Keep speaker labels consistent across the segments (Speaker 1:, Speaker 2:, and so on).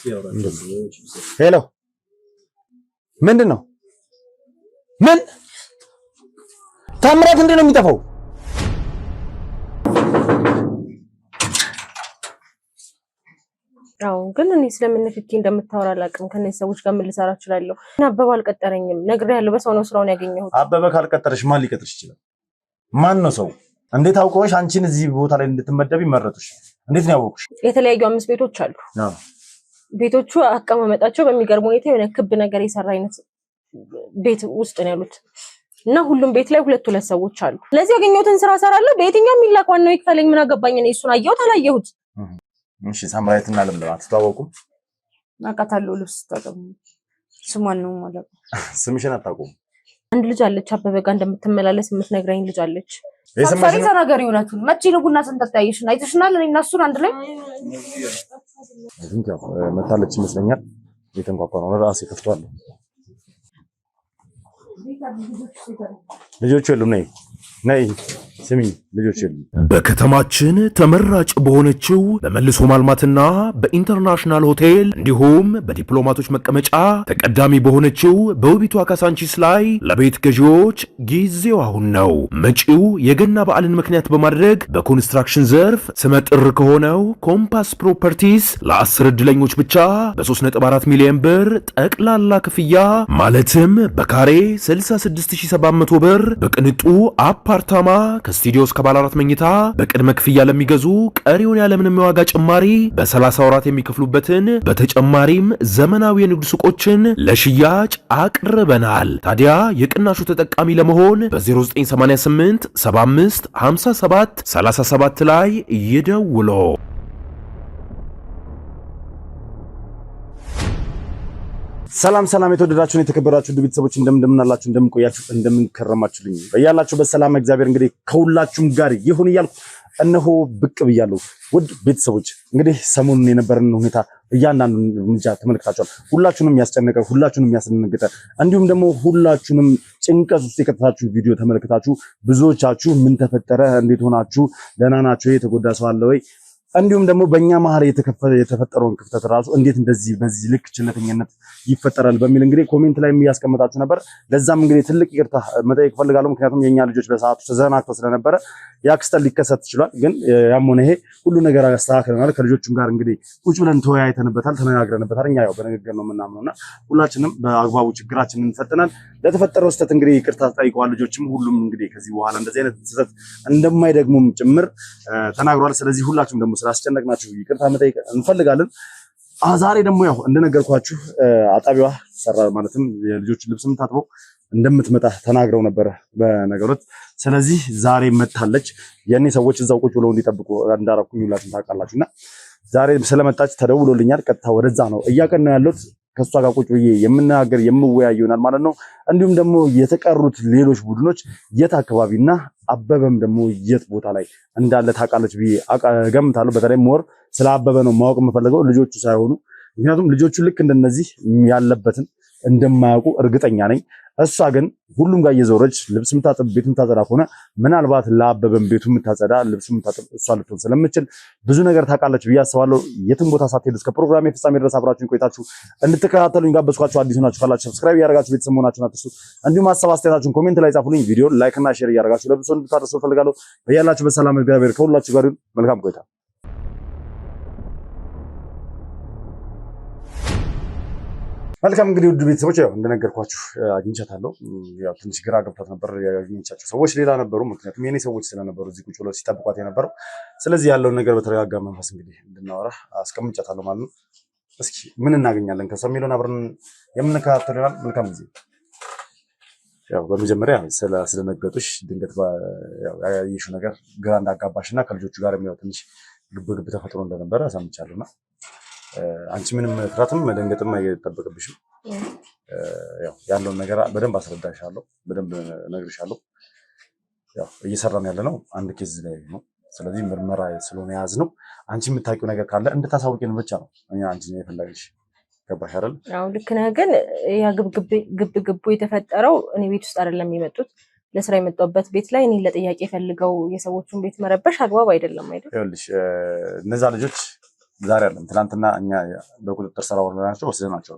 Speaker 1: ሄሎ ምንድነው ምን ታምራት እንዴ ነው የሚጠፋው
Speaker 2: አው ግን እኔ ስለምንፍኪ እንደምታወራ አላቅም ከነዚህ ሰዎች ጋር ምን ልሰራ እችላለሁ እና አበበ አልቀጠረኝም ነግሬያለሁ በሰው ነው ስራውን ያገኘሁት
Speaker 1: አበበ ካልቀጠረሽ ማን ሊቀጥርሽ ይችላል ማን ነው ሰው እንዴት አውቀውሽ አንቺን እዚህ ቦታ ላይ እንድትመደብ ይመረጡሽ እንዴት ነው ያወቁሽ
Speaker 2: የተለያዩ 5 ቤቶች አሉ ቤቶቹ አቀማመጣቸው በሚገርም ሁኔታ የሆነ ክብ ነገር የሰራ አይነት ቤት ውስጥ ነው ያሉት እና ሁሉም ቤት ላይ ሁለት ሰዎች አሉ ስለዚህ ያገኘሁትን ስራ ሰራለሁ በየትኛው ሚላቋን ነው ይክፈለኝ ምን አገባኝ እኔ እሱን አየሁት አላየሁት
Speaker 1: እሺ ሳምራይትና ለምለም አትተዋወቁም
Speaker 3: አቃታለሁ ልብስ ተጠቅም ስሟን ነው ማለት
Speaker 1: ስምሽን አታውቁም
Speaker 2: አንድ ልጅ አለች አበበ ጋር እንደምትመላለስ የምትነግረኝ ልጅ አለች
Speaker 3: ሳምራይ ተናገር ይሆናል መቼ ነው ቡና ሰንጠጣይሽና አይተሽናል እኔና እሱን አንድ ላይ
Speaker 1: እንዴ መታለች ይመስለኛል የተንቋቋ ነው ራሴ ከፍቷል ልጆች የሉም ነይ ስሚ ልጆች የሉም
Speaker 4: በከተማችን ተመራጭ በሆነችው በመልሶ ማልማትና በኢንተርናሽናል ሆቴል እንዲሁም በዲፕሎማቶች መቀመጫ ተቀዳሚ በሆነችው በውቢቷ ካሳንቺስ ላይ ለቤት ገዢዎች ጊዜው አሁን ነው። መጪው የገና በዓልን ምክንያት በማድረግ በኮንስትራክሽን ዘርፍ ስመጥር ከሆነው ኮምፓስ ፕሮፐርቲስ ለ10 ዕድለኞች ብቻ በ3.4 ሚሊዮን ብር ጠቅላላ ክፍያ ማለትም በካሬ 66700 ብር በቅንጡ አፓርታማ ከስቱዲዮ እስከ ባለ 4 መኝታ በቅድመ ክፍያ ለሚገዙ ቀሪውን ያለምንም የዋጋ ጭማሪ በ30 ወራት የሚከፍሉበትን በተጨማሪም ዘመናዊ የንግድ ሱቆችን ለሽያጭ አቅርበናል። ታዲያ የቅናሹ ተጠቃሚ ለመሆን በ0988 75 57 37 ላይ ይደውሉ።
Speaker 1: ሰላም የተወደዳችሁን የተከበራችሁ ቤተሰቦች እንደምናላችሁ እንደምቆያችሁ እንደምንከረማችሁልኝ በያላችሁ በሰላም እግዚአብሔር እንግዲህ ከሁላችሁም ጋር ይሁን እያልኩ እነሆ ብቅ ብያለሁ። ውድ ቤተሰቦች እንግዲህ ሰሞኑን የነበረን ሁኔታ እያንዳንዱን እርምጃ ተመልክታችኋል። ሁላችሁንም ያስጨነቀ ሁላችሁንም ያስደነገጠ እንዲሁም ደግሞ ሁላችሁንም ጭንቀት ውስጥ የከተታችሁ ቪዲዮ ተመልክታችሁ ብዙዎቻችሁ ምን ተፈጠረ እንዴት ሆናችሁ ደህና ናችሁ የተጎዳ ሰው አለ ወይ እንዲሁም ደግሞ በእኛ መሀል የተፈጠረውን ክፍተት ራሱ እንዴት እንደዚህ በዚህ ልክ ችለተኝነት ይፈጠራል በሚል እንግዲህ ኮሜንት ላይ የሚያስቀምጣችሁ ነበር። ለዛም እንግዲህ ትልቅ ይቅርታ መጠየቅ ፈልጋለሁ። ምክንያቱም የኛ ልጆች በሰዓቱ ተዘናግተው ስለነበረ ያክስተል ሊከሰት ይችላል። ግን ያም ሆነ ይሄ ሁሉ ነገር አስተካክለናል። ከልጆቹም ጋር እንግዲህ ቁጭ ብለን ተወያይተንበታል፣ ተነጋግረንበታል። እኛ ያው በንግግር ነው የምናምነውና ሁላችንም በአግባቡ ችግራችንን እንፈትናል። ለተፈጠረው ስህተት እንግዲህ ይቅርታ ጠይቀዋል። ልጆችም ሁሉም እንግዲህ ከዚህ በኋላ እንደዚህ አይነት ስህተት እንደማይደግሙም ጭምር ተናግሯል። ስለዚህ ሁላችሁም ደግሞ ስላስጨነቅናችሁ ይቅርታ መጠየቅ እንፈልጋለን። ዛሬ ደግሞ ያው እንደነገርኳችሁ አጣቢዋ ሰራ ማለትም የልጆችን ልብስ የምታጥበው እንደምትመጣ ተናግረው ነበር በነገሮት። ስለዚህ ዛሬ መታለች። የኔ ሰዎች እዛው ቁጭ ብለው እንዲጠብቁ እንዳረኩኝ ሁላችሁም ታውቃላችሁና ዛሬ ስለመጣች ተደውሎልኛል። ቀጥታ ወደዛ ነው እያቀናው ያለሁት። ከሷ ጋር ቁጭ ብዬ የምናገር የምወያይ ይሆናል ማለት ነው። እንዲሁም ደግሞ የተቀሩት ሌሎች ቡድኖች የት አካባቢና አበበም ደግሞ የት ቦታ ላይ እንዳለ ታውቃለች ብዬ ገምታለሁ። በተለይ ሞር ስለ አበበ ነው ማወቅ የምፈልገው ልጆቹ ሳይሆኑ፣ ምክንያቱም ልጆቹ ልክ እንደነዚህ ያለበትን እንደማያውቁ እርግጠኛ ነኝ። እሷ ግን ሁሉም ጋር እየዞረች ልብስ የምታጥብ ቤት የምታጸዳ ከሆነ ምናልባት ለአበበም ቤቱ የምታጸዳ ልብስ የምታጥብ እሷ ልትሆን ስለምችል ብዙ ነገር ታውቃለች ብዬ አስባለሁ። የትም ቦታ ሳትሄዱ እስከ ፕሮግራም ፍጻሜ ድረስ አብራችሁን ቆይታችሁ እንድትከታተሉኝ ጋበዝኳችሁ። አዲስ ሆናችሁ ካላችሁ ሰብስክራይብ ያደርጋችሁ ቤተሰብ መሆናችሁን አትርሱ። እንዲሁም ሀሳብ አስተያየታችሁን ኮሜንት ላይ ጻፉልኝ። ቪዲዮ ላይክ እና ሼር እያደረጋችሁ ለብዙ ሰው እንድታደርሱ ፈልጋለሁ። በያላችሁ በሰላም እግዚአብሔር ከሁላችሁ ጋር ይሁን። መልካም ቆይታ። መልካም እንግዲህ ውድ ቤተሰቦች ያው እንደነገርኳችሁ አግኝቻታለሁ። ያው ትንሽ ግራ ገብቷት ነበር። ያገኘቻቸው ሰዎች ሌላ ነበሩ፣ ምክንያቱም የኔ ሰዎች ስለነበሩ እዚህ ቁጭ ብለው ሲጠብቋት የነበረው። ስለዚህ ያለውን ነገር በተረጋጋ መንፈስ እንግዲህ እንድናወራ አስቀምጫታለሁ ማለት ነው። እስኪ ምን እናገኛለን ከሷ የሚለውን አብረን የምንከታተል ይሆናል። መልካም ጊዜ። ያው በመጀመሪያ ስለነገጡሽ ድንገት ያው ያየሽው ነገር ግራ እንዳጋባሽና ከልጆቹ ጋር የሚያው ትንሽ ግብ ተፈጥሮ እንደነበረ ሰምቻለሁና አንቺ ምንም ፍራትም መደንገጥም አይጠበቅብሽም። ያው ያለውን ነገር በደንብ አስረዳሻለሁ፣ በደንብ ነግርሻለሁ። ያው እየሰራን ያለነው አንድ ኬዝ ላይ ነው። ስለዚህ ምርመራ ስለሆነ ያዝነው አንቺ የምታውቂው ነገር ካለ እንድታሳውቂን ብቻ ነው እኛ አንቺ ነው የፈለግሽ። ገባሽ አይደል?
Speaker 2: አዎ ልክ ነህ። ግን ያ ግብ የተፈጠረው እኔ ቤት ውስጥ አይደለም የመጡት ለስራ የመጣሁበት ቤት ላይ እኔ ለጥያቄ ፈልገው የሰዎቹን ቤት መረበሽ አግባብ አይደለም አይደል?
Speaker 1: ይኸውልሽ እነዛ ልጆች ዛሬ አይደለም ትናንትና እኛ በቁጥጥር ስር አውለናቸው ወስደናቸው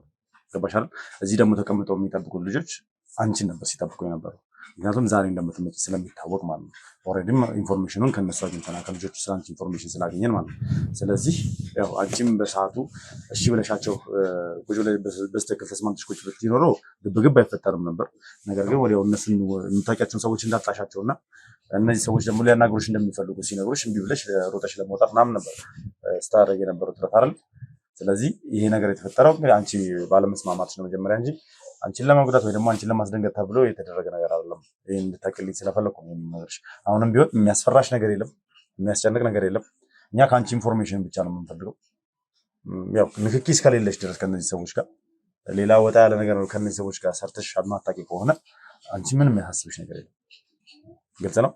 Speaker 1: ገባሻል። እዚህ ደግሞ ተቀምጠው የሚጠብቁ ልጆች አንቺን ነበር ሲጠብቁ የነበረው። ምክንያቱም ዛሬ እንደምትመጪ ስለሚታወቅ ማለት ነው። ኦልሬዲም ኢንፎርሜሽኑን ከነሱ አግኝተናል፣ ከልጆቹ ስላንቺ ኢንፎርሜሽን ስላገኘን ማለት ነው። ስለዚህ ያው አንቺም በሰዓቱ እሺ ብለሻቸው ቁጭ ብለሽ በስተክል ተስማምተሽ ቁጭ ብትይ ኖሮ ግብግብ አይፈጠርም ነበር። ነገር ግን ወዲያው እነሱን የምታውቂያቸውን ሰዎች እንዳጣሻቸውና እነዚህ ሰዎች ደግሞ ሊያናግሩሽ እንደሚፈልጉ ሲነግሩሽ እምቢ ብለሽ ሮጠሽ ለመውጣት ምናምን ነበር ስታደርጊ የነበረው ጥረት አይደል? ስለዚህ ይሄ ነገር የተፈጠረው አንቺ ባለመስማማትሽ ነው መጀመሪያ እንጂ አንቺን ለማጉዳት ወይ ደግሞ አንቺን ለማስደንገጥ ተብሎ የተደረገ ነገር አይደለም። ይሄን እንድታቅልኝ ስለፈለኩ ነው የምነግርሽ። አሁንም ቢሆን የሚያስፈራሽ ነገር የለም፣ የሚያስጨንቅ ነገር የለም። እኛ ከአንቺ ኢንፎርሜሽን ብቻ ነው የምንፈልገው። ያው ንክኪ እስከሌለሽ ድረስ ከነዚህ ሰዎች ጋር ሌላ ወጣ ያለ ነገር ነው ከነዚህ ሰዎች ጋር ሰርተሽ አልማታቂ ከሆነ አንቺ ምንም የሚያሳስብሽ ነገር የለም። ግልጽ ነው።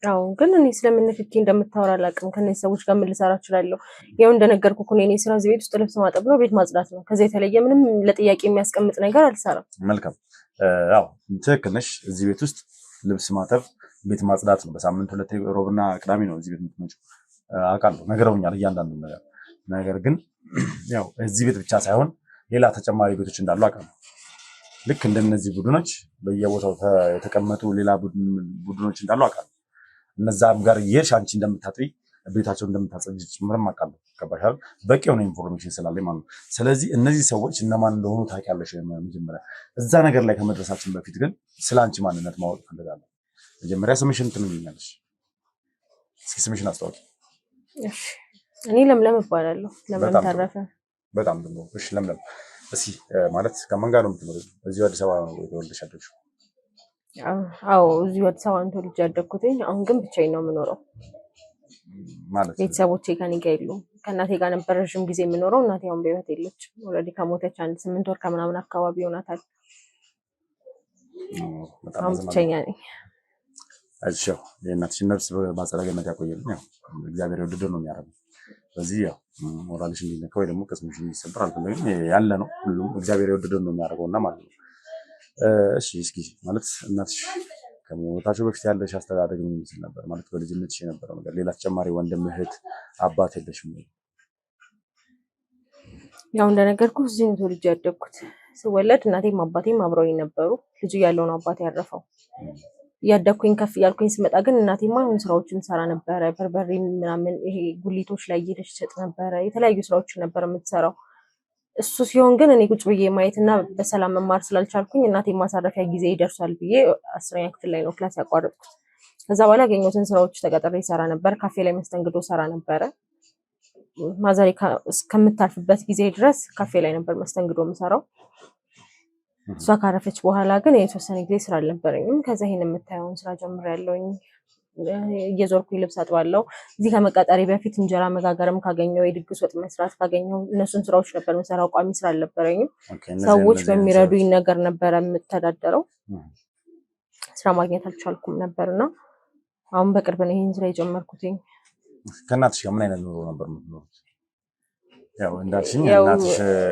Speaker 2: አዎ ግን እኔ ስለምን ንክኪ እንደምታወራ አላውቅም። ከነዚህ ሰዎች ጋር ምን ልሰራ እችላለሁ? ያው እንደነገርኩህ እኮ እኔ ስራ እዚህ ቤት ውስጥ ልብስ ማጠብ ነው፣ ቤት ማጽዳት ነው። ከዛ የተለየ ምንም ለጥያቄ የሚያስቀምጥ ነገር አልሰራም።
Speaker 1: መልካም። አዎ ትክክል ነሽ። እዚህ ቤት ውስጥ ልብስ ማጠብ፣ ቤት ማጽዳት ነው። በሳምንት 2 ሮብና ቅዳሜ ነው እዚህ ቤት የምትመጪው። አውቃለሁ፣ ነግረውኛል እያንዳንዱ ነገር። ነገር ግን ያው እዚህ ቤት ብቻ ሳይሆን ሌላ ተጨማሪ ቤቶች እንዳሉ አውቃለሁ። ልክ እንደነዚህ ቡድኖች በየቦታው የተቀመጡ ሌላ ቡድኖች እንዳሉ አውቃለሁ። እነዛም ጋር እየሄድሽ አንቺ እንደምታጥቢ ቤታቸው እንደምታጸጂ ጭምርም አውቃለሁ። ገባሽ አይደል? በቂ የሆነ ኢንፎርሜሽን ስላለኝ ማለት ነው። ስለዚህ እነዚህ ሰዎች እነማን እንደሆኑ ታውቂያለሽ። መጀመሪያ እዛ ነገር ላይ ከመድረሳችን በፊት ግን ስለ አንቺ ማንነት ማወቅ እፈልጋለሁ። መጀመሪያ ስምሽን ትነግሪኛለሽ? እስኪ ስምሽን አስታውቂ።
Speaker 2: እሺ፣ እኔ ለምለም እባላለሁ። ለምለም ተረፈ።
Speaker 1: በጣም ጥሩ። እሺ ለምለም፣ እስኪ ማለት ከማን ጋር ነው የምትኖሪው? እዚሁ አዲስ አበባ ነው የተወለድሽ ያደግሽው?
Speaker 2: አዎ እዚሁ አዲስ አበባ ነው ተወልጄ ያደግኩት። አሁን ግን ብቻዬን ነው የምኖረው። ማለት ቤተሰቦቼ ከኔ ጋር የሉም። ከእናቴ ጋር ነበር ረዥም ጊዜ የምኖረው። እናቴ አሁን በህይወት የለችም። ኦልሬዲ ከሞተች 8 ወር ከምናምን አካባቢ ይሆናታል። አሁን ብቸኛ ነኝ።
Speaker 1: እሺ የእናትሽን ነፍስ በአጸደ ገነት ያቆየልን። ያው እግዚአብሔር የወደደው ነው የሚያደርገው። ስለዚህ ያው ሞራልሽ እንዲነካ ወይ ደግሞ ቅስምሽ እንዲሰበር አልፈልግም። ያለ ነው ሁሉም እግዚአብሔር የወደደው ነው የሚያደርገውና ማለት ነው። እሺ እስኪ ማለት እናትሽ ከሞታቸው በፊት ያለሽ አስተዳደግ ምን ይመስል ነበር? ማለት በልጅነትሽ የነበረው ነገር፣ ሌላ ተጨማሪ ወንድም እህት አባት የለሽም ወይ?
Speaker 2: ያው እንደነገርኩህ እዚህ ነው ተወልጄ ያደግኩት። ስወለድ እናቴም አባቴም አብረውኝ ነበሩ። ልጅ እያለሁ ነው አባቴ ያረፈው። እያደግኩኝ ከፍ እያልኩኝ ስመጣ ግን እናቴማ አሁን ስራዎችን ሰራ ነበረ። በርበሬ ምናምን ይሄ ጉሊቶች ላይ እየሄደች ትሸጥ ነበረ። የተለያዩ ስራዎችን ነበር የምትሰራው። እሱ ሲሆን ግን እኔ ቁጭ ብዬ ማየትና በሰላም መማር ስላልቻልኩኝ እናቴ ማሳረፊያ ጊዜ ይደርሳል ብዬ 10ኛ ክፍል ላይ ነው ክላስ ያቋረጥኩት። ከዛ በኋላ ያገኘሁትን ስራዎች ተቀጥሬ ሰራ ነበር። ካፌ ላይ መስተንግዶ ሰራ ነበረ። ማዘሬ እስከምታልፍበት ጊዜ ድረስ ካፌ ላይ ነበር መስተንግዶ የምሰራው። እሷ ካረፈች በኋላ ግን የተወሰነ ጊዜ ስራ አልነበረኝም። ከዛ ይሄን የምታየውን ስራ ጀምሬያለሁኝ። እየዞርኩኝ ልብስ አጥባለሁ። እዚህ ከመቀጠሬ በፊት እንጀራ መጋገርም ካገኘው የድግስ ወጥ መስራት ካገኘው እነሱን ስራዎች ነበር የምሰራው። ቋሚ ስራ አልነበረኝም። ሰዎች በሚረዱኝ ነገር ነበረ የምተዳደረው። ስራ ማግኘት አልቻልኩም ነበርና አሁን በቅርብ ነው ይሄን ስራ የጀመርኩትኝ።
Speaker 1: ከእናትሽ ጋር ምን አይነት ኑሮ ነበር የምትኖሩት? ያው እንዳልሽኝ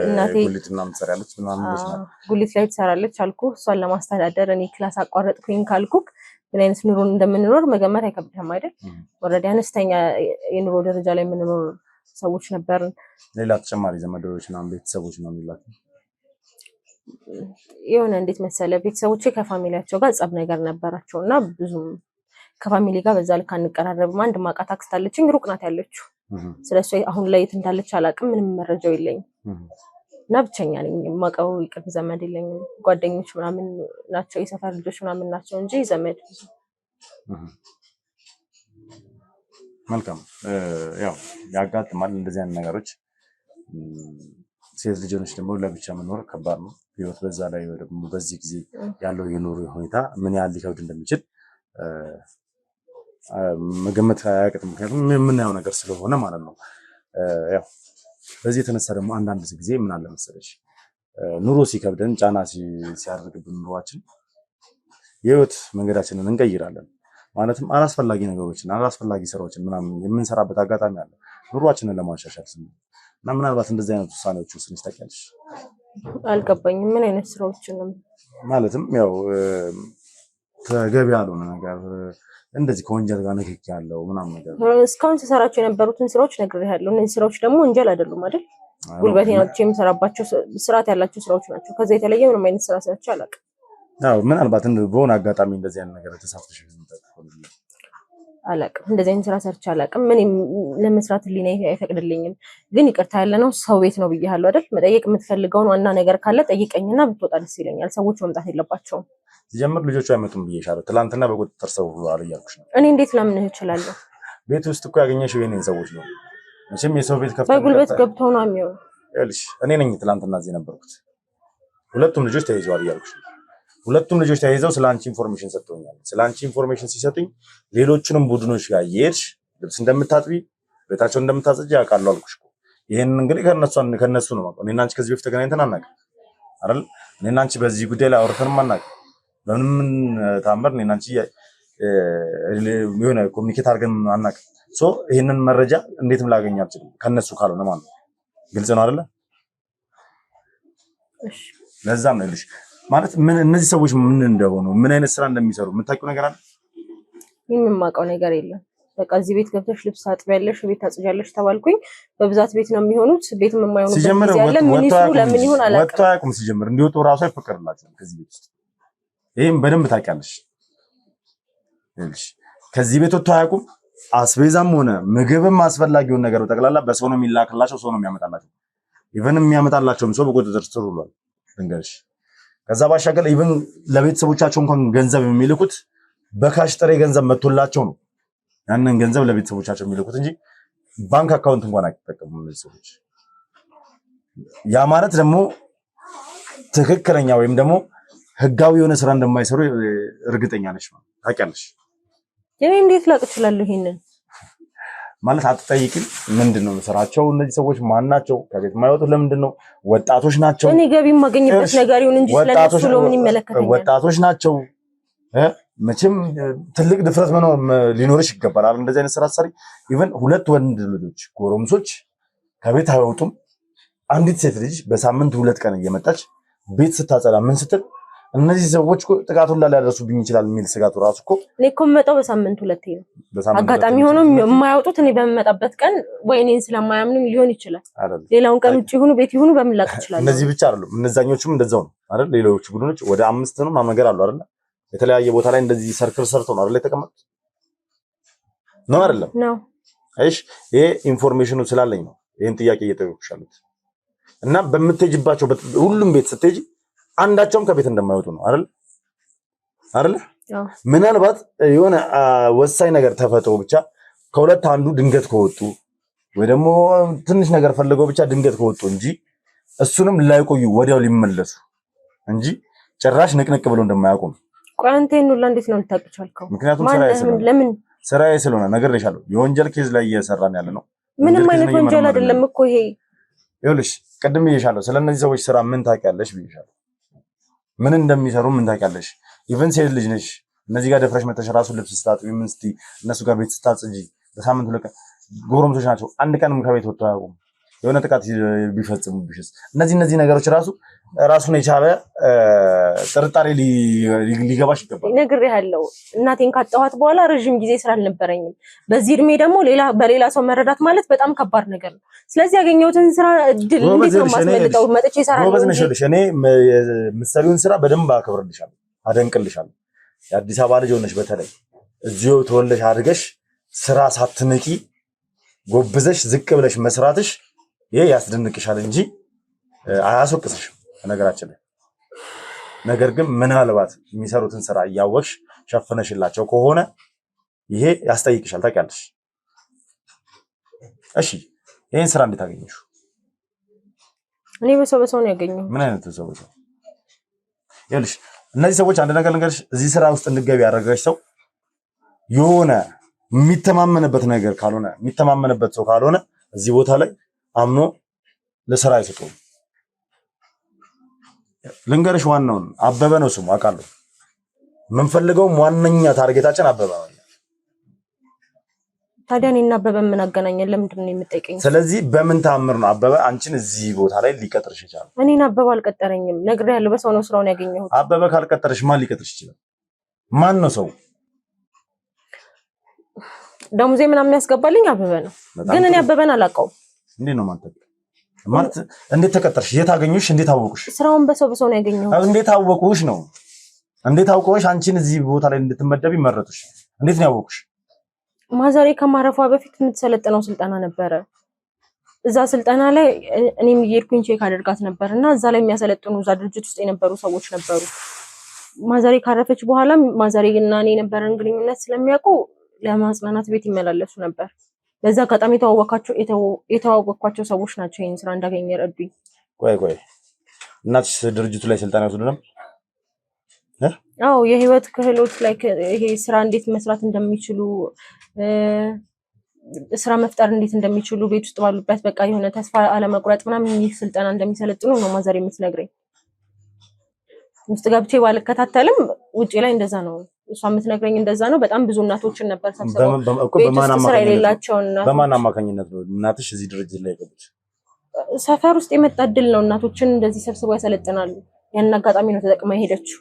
Speaker 1: እናቴ ጉሊት ምናምን ትሰራለች ምናምን ነው።
Speaker 2: ጉሊት ላይ ትሰራለች አልኩ። እሷን ለማስተዳደር እኔ ክላስ አቋረጥኩኝ ካልኩክ ምን አይነት ኑሮ እንደምንኖር መገመት አይከብድም አይደል? ወረዳ አነስተኛ የኑሮ ደረጃ ላይ የምንኖር ሰዎች ነበርን።
Speaker 1: ሌላ ተጨማሪ ዘመዶች እና ቤተሰቦች ነው የሚላክ
Speaker 2: የሆነ እንዴት መሰለ ቤተሰቦቼ ከፋሚሊያቸው ጋር ጸብ ነገር ነበራቸውና ብዙም ከፋሚሊ ጋር በዛ ልክ አንቀራረብም። አንድ ማቃት አክስት አለችኝ፣ ሩቅ ናት ያለችው። ስለሱ አሁን ላይ የት እንዳለች አላውቅም። ምንም መረጃው የለኝም እና ብቸኛ ነኝ። የማውቀው የቅርብ ዘመድ የለኝም። ጓደኞች ምናምን ናቸው፣ የሰፈር ልጆች ምናምን ናቸው እንጂ ዘመድ።
Speaker 1: መልካም። ያው ያጋጥማል እንደዚህ አይነት ነገሮች። ሴት ልጆች ደግሞ ለብቻ መኖር ከባድ ነው። ህይወት በዛ ላይ ደግሞ በዚህ ጊዜ ያለው የኑሮ ሁኔታ ምን ያህል ሊከብድ እንደሚችል መገመት አያቅትም። ምክንያቱም የምናየው ነገር ስለሆነ ማለት ነው። ያው በዚህ የተነሳ ደግሞ አንዳንድ ጊዜ ምን አለ መሰለሽ ኑሮ ሲከብደን ጫና ሲያደርግብን ኑሯችን የህይወት መንገዳችንን እንቀይራለን። ማለትም አላስፈላጊ ነገሮችን አላስፈላጊ ስራዎችን ምናምን የምንሰራበት አጋጣሚ አለ ኑሯችንን ለማሻሻል ስንል እና ምናልባት እንደዚህ አይነት ውሳኔዎች ውስጥ ታውቂያለሽ?
Speaker 2: አልገባኝም። ምን አይነት ስራዎችን ነው?
Speaker 1: ማለትም ያው ተገቢ ያልሆነ ነገር እንደዚህ ከወንጀል ጋር ንክኪ ያለው ምናምን ነገር
Speaker 2: እስካሁን ተሰራቸው የነበሩትን ስራዎች ነግሬሃለሁ። እነዚህ ስራዎች ደግሞ ወንጀል አይደሉም አይደል? ጉልበቴን አውጥቼ የምሰራባቸው ስርዓት ያላቸው ስራዎች ናቸው። ከዛ የተለየ ምንም አይነት ስራ ሰርቼ አላውቅም።
Speaker 1: አዎ ምናልባት በሆነ አጋጣሚ እንደዚህ አይነት ነገር ተሳትፈሽ
Speaker 2: አላውቅም። እንደዚህ አይነት ስራ ሰርቼ አላውቅም። ምንም ለመስራት ሊና አይፈቅድልኝም። ግን ይቅርታ ያለነው ሰው ቤት ነው ብያለሁ አይደል? መጠየቅ የምትፈልገውን ዋና ነገር ካለ ጠይቀኝና ብትወጣ ደስ ይለኛል። ሰዎች መምጣት የለባቸውም።
Speaker 1: ሲጀምር ልጆቹ አይመጡም ብዬሻለሁ። ትላንትና በቁጥጥር ስር ውለዋል እያልኩሽ ነው።
Speaker 2: እኔ እንዴት ላምንህ እችላለሁ?
Speaker 1: ቤት ውስጥ እኮ ያገኘሽው የኔን ሰዎች ነው። መቼም የሰው ቤት ከፍተን
Speaker 2: በጉልበት ገብተው ነው የሚሆነው።
Speaker 1: ይኸውልሽ እኔ ነኝ ትላንትና እዚህ ነበርኩት። ሁለቱም ልጆች ተይዘዋል እያልኩሽ ነው። ሁለቱም ልጆች ተይዘው ስላንቺ ኢንፎርሜሽን ሰጥተውኛል። ስላንቺ ኢንፎርሜሽን ሲሰጡኝ ሌሎቹንም ቡድኖች ጋር እየሄድሽ ልብስ እንደምታጥቢ ቤታቸውን እንደምታጸጂ አውቃለሁ አልኩሽ እኮ። ይሄን እንግዲህ ከነሱ ነው ማለት። እኔና አንቺ ከዚህ በፊት ተገናኝተን አናውቅም አይደል? እኔና አንቺ በዚህ ጉዳይ ላይ አውርተንም አናውቅም። በምንም ታምር እኔና አንቺ የሆነ ኮሚኒኬት አድርገን አናውቅም። ሶ ይሄንን መረጃ እንዴትም ላገኝ አልችልም ከነሱ ካልሆነ ማለት ነው። ግልጽ ነው አይደለ?
Speaker 2: እሺ
Speaker 1: ለዛም ነው ልሽ ማለት ምን እነዚህ ሰዎች ምን እንደሆኑ ምን አይነት ስራ እንደሚሰሩ የምታውቂው ነገር አለ?
Speaker 2: የማውቀው ነገር የለም። በቃ እዚህ ቤት ገብተሽ ልብስ አጥቢያለሽ፣ ቤት ታጽጃለሽ ተባልኩኝ። በብዛት ቤት ነው የሚሆኑት። ቤትም የማይሆኑበት ጊዜ አለ። ምን ይስሩ ለምን ይሆን አላውቅም።
Speaker 1: ወጥቶ አያውቁም። ሲጀምር እንዲወጡ ራሱ አይፈቀድላቸውም ከዚህ ቤት ውስጥ። ይሄን በደንብ ታውቂያለሽ። እሺ ከዚህ ቤት ወጥቶ አያውቁም። አስቤዛም ሆነ ምግብም አስፈላጊውን ነገር በጠቅላላ በሰው ነው የሚላክላቸው፣ ሰው ነው የሚያመጣላቸው። ኢቨን የሚያመጣላቸውም ሰው በቁጥጥር ስር ውሏል። እንግዲህ ከዛ ባሻገር ኢቨን ለቤተሰቦቻቸው እንኳን ገንዘብ የሚልኩት በካሽ ጥሬ ገንዘብ መጥቶላቸው ነው ያንን ገንዘብ ለቤተሰቦቻቸው የሚልኩት እንጂ ባንክ አካውንት እንኳን አይጠቀሙም እነዚህ ሰዎች። ያ ማለት ደግሞ ትክክለኛ ወይም ደግሞ ህጋዊ የሆነ ስራ እንደማይሰሩ እርግጠኛ ነሽ ማለት ታውቂያለሽ።
Speaker 2: እኔ እንዴት ላቅ እችላለሁ? ይሄንን
Speaker 1: ማለት አትጠይቂም? ምንድነው ስራቸው? እነዚህ ሰዎች ማን ናቸው? ከቤት የማይወጡት ለምንድን ነው? ወጣቶች ናቸው።
Speaker 2: እኔ ገቢ የማገኝበት ነገር ይሁን እንጂ ስለነሱ ለምን ይመለከተኛል?
Speaker 1: ወጣቶች ናቸው። መቼም ትልቅ ድፍረት ሊኖርሽ ይገባል። እንደዚህ አይነት ስራ ሰሪ ኢቭን ሁለት ወንድ ልጆች ጎረምሶች ከቤት አይወጡም። አንዲት ሴት ልጅ በሳምንት 2 ቀን እየመጣች ቤት ስታጸዳ ምን ስትል እነዚህ ሰዎች እኮ ጥቃቱን ላይ ሊያደርሱብኝ ይችላል የሚል ስጋቱ ራሱ እኮ
Speaker 2: እኔ እኮ የምመጣው በሳምንት 2 ነው። አጋጣሚ ሆኖ የማያወጡት እኔ በመጣበት ቀን ወይ እኔን ስለማያምኑኝ ሊሆን ይችላል። ሌላውን ቀን ውጪ ይሁኑ ቤት ይሁኑ በምላክ ይችላል።
Speaker 1: እነዚህ ብቻ አይደሉም፣ እነዛኞቹም እንደዛው ነው አይደል? ሌሎች ቡድኖች ወደ 5 ነው ማመገር አሉ አይደል? የተለያየ ቦታ ላይ እንደዚህ ሰርክል ሰርተው ነው አይደል የተቀመጡት? ነው አይደለም?
Speaker 2: ነው።
Speaker 1: አይሽ ይሄ ኢንፎርሜሽኑ ስላለኝ ነው ይሄን ጥያቄ እየጠየኩሽ ያሉት። እና በምትሄጂባቸው ሁሉም ቤት ስትሄጂ አንዳቸውም ከቤት እንደማይወጡ ነው አይደል? ምናልባት የሆነ ወሳኝ ነገር ተፈጥሮ ብቻ ከሁለት አንዱ ድንገት ከወጡ ወይ ደግሞ ትንሽ ነገር ፈልገው ብቻ ድንገት ከወጡ እንጂ እሱንም ላይቆዩ ወዲያው ሊመለሱ እንጂ ጭራሽ ንቅንቅ ብሎ እንደማያውቁ ነው።
Speaker 2: ቋንቴን ሁላ እንዴት ነው ልታውቅ ቻልከው?
Speaker 1: ምክንያቱም ስራዬ ስለሆነ ነግሬሻለሁ። የወንጀል ኬዝ ላይ እየሰራን ያለ ነው።
Speaker 2: ምንም አይነት ወንጀል አይደለም እኮ ይሄ።
Speaker 1: ይኸውልሽ ቅድም ብዬሻለሁ፣ ስለነዚህ ሰዎች ስራ ምን ታውቂያለሽ ብዬሻለሁ። ምን እንደሚሰሩ ምን ታውቂያለሽ? ኢቨን ሴት ልጅ ነሽ። እነዚህ ጋር ደፍረሽ መተሽ ራሱ ልብስ ስታጥቢ ምን ስትይ እነሱ ጋር ቤት ስታጽጂ በሳምንት 2 ቀን ጎረምሶች ናቸው። አንድ ቀንም ከቤት ወጥተው አያውቁም። የሆነ ጥቃት ቢፈጽሙብሽስ? እነዚህ ነገሮች ራሱን የቻለ ጥርጣሬ ሊገባሽ ይገባል።
Speaker 2: ነግሬሃለሁ። እናቴን ካጣኋት በኋላ ረጅም ጊዜ ስራ አልነበረኝም። በዚህ እድሜ ደግሞ በሌላ ሰው መረዳት ማለት በጣም ከባድ ነገር ነው። ስለዚህ ያገኘሁትን ስራ እድል እንዴት ነው ማስመልጠው? መጥቼ እሰራለሁ።
Speaker 1: እኔ የምትሰሪውን ስራ በደንብ አከብርልሻለሁ፣ አደንቅልሻለሁ። የአዲስ አበባ ልጅ ሆነሽ በተለይ እዚሁ ተወልደሽ አድገሽ ስራ ሳትንቂ ጎብዘሽ ዝቅ ብለሽ መስራትሽ ይሄ ያስደንቅሻል እንጂ አያስወቅስሽም ነገራችን ላይ። ነገር ግን ምናልባት የሚሰሩትን ስራ እያወቅሽ ሸፍነሽላቸው ከሆነ ይሄ ያስጠይቅሻል፣ ታውቂያለሽ። እሺ ይሄን ስራ እንዴት አገኘሽው?
Speaker 2: እኔ በሰው ነው ያገኘው።
Speaker 1: ምን አይነት ሰው? ይኸውልሽ እነዚህ ሰዎች አንድ ነገር ልንገርሽ፣ እዚህ ስራ ውስጥ እንድትገቢ ያደረገሽ ሰው የሆነ የሚተማመንበት ነገር ካልሆነ የሚተማመንበት ሰው ካልሆነ እዚህ ቦታ ላይ አምኖ ለስራ አይሰጡም። ልንገርሽ ዋናውን አበበ ነው ስሙ አውቃለሁ። የምንፈልገውም ዋነኛ ታርጌታችን አበበ ነው።
Speaker 2: ታዲያ እኔና አበበ ምን አገናኘን? ለምንድን ነው የምትጠይቀኝ?
Speaker 1: ስለዚህ በምን ታምር ነው አበበ አንቺን እዚህ ቦታ ላይ ሊቀጥርሽ ይችላል?
Speaker 2: እኔን አበበ አልቀጠረኝም። ነግሬሃለሁ፣ በሰው ነው ስራውን ያገኘሁት።
Speaker 1: አበበ ካልቀጠረሽ ማን ሊቀጥርሽ ይችላል? ማን ነው ሰው?
Speaker 2: ደሞዜ ምናምን የሚያስገባልኝ አበበ ነው። ግን እኔ አበበን አላውቀውም።
Speaker 1: እንዴት ነው ማለት እንዴት ተቀጠርሽ? የት አገኙሽ? እንዴት አወቁሽ?
Speaker 2: ስራውን በሰው ነው ያገኘሁት።
Speaker 1: እንዴት አወቁሽ ነው? እንዴት አውቀውሽ አንቺን እዚህ ቦታ ላይ እንድትመደቢ መረጡሽ? እንዴት ነው ያወቁሽ?
Speaker 2: ማዘሬ ከማረፏ በፊት የምትሰለጥነው ስልጠና ነበረ። እዛ ስልጠና ላይ እኔም እየሄድኩኝ ቼክ አደርጋት ነበር እና እዛ ላይ የሚያሰለጥኑ እዛ ድርጅት ውስጥ የነበሩ ሰዎች ነበሩ። ማዘሬ ካረፈች በኋላ ማዘሬ እና እኔ የነበረን ግንኙነት ስለሚያውቁ ለማጽናናት ቤት ይመላለሱ ነበር። በዛ አጋጣሚ የተዋወቅኳቸው ሰዎች ናቸው ይሄን ስራ እንዳገኘ ረዱኝ።
Speaker 1: ቆይ እናትሽ ድርጅቱ ላይ ስልጠና ወስዱ ነበር?
Speaker 2: አዎ የህይወት ክህሎት ላይ ይሄ ስራ እንዴት መስራት እንደሚችሉ ስራ መፍጠር እንዴት እንደሚችሉ ቤት ውስጥ ባሉበት በቃ የሆነ ተስፋ አለመቁረጥ ምናምን ይህ ስልጠና እንደሚሰለጥኑ ነው ማዘሬ የምትነግረኝ። ውስጥ ገብቼ ባልከታተልም ውጪ ላይ እንደዛ ነው እሷ የምትነግረኝ፣ እንደዛ ነው። በጣም ብዙ እናቶችን ነበር ሰብስበው
Speaker 1: በማን አማካኝነት ነው እናትሽ እዚህ ድርጅት ላይ የገቡት?
Speaker 2: ሰፈር ውስጥ የመጣ እድል ነው። እናቶችን እንደዚህ ሰብስበው ያሰለጥናሉ። ያን አጋጣሚ ነው ተጠቅማ ሄደችው።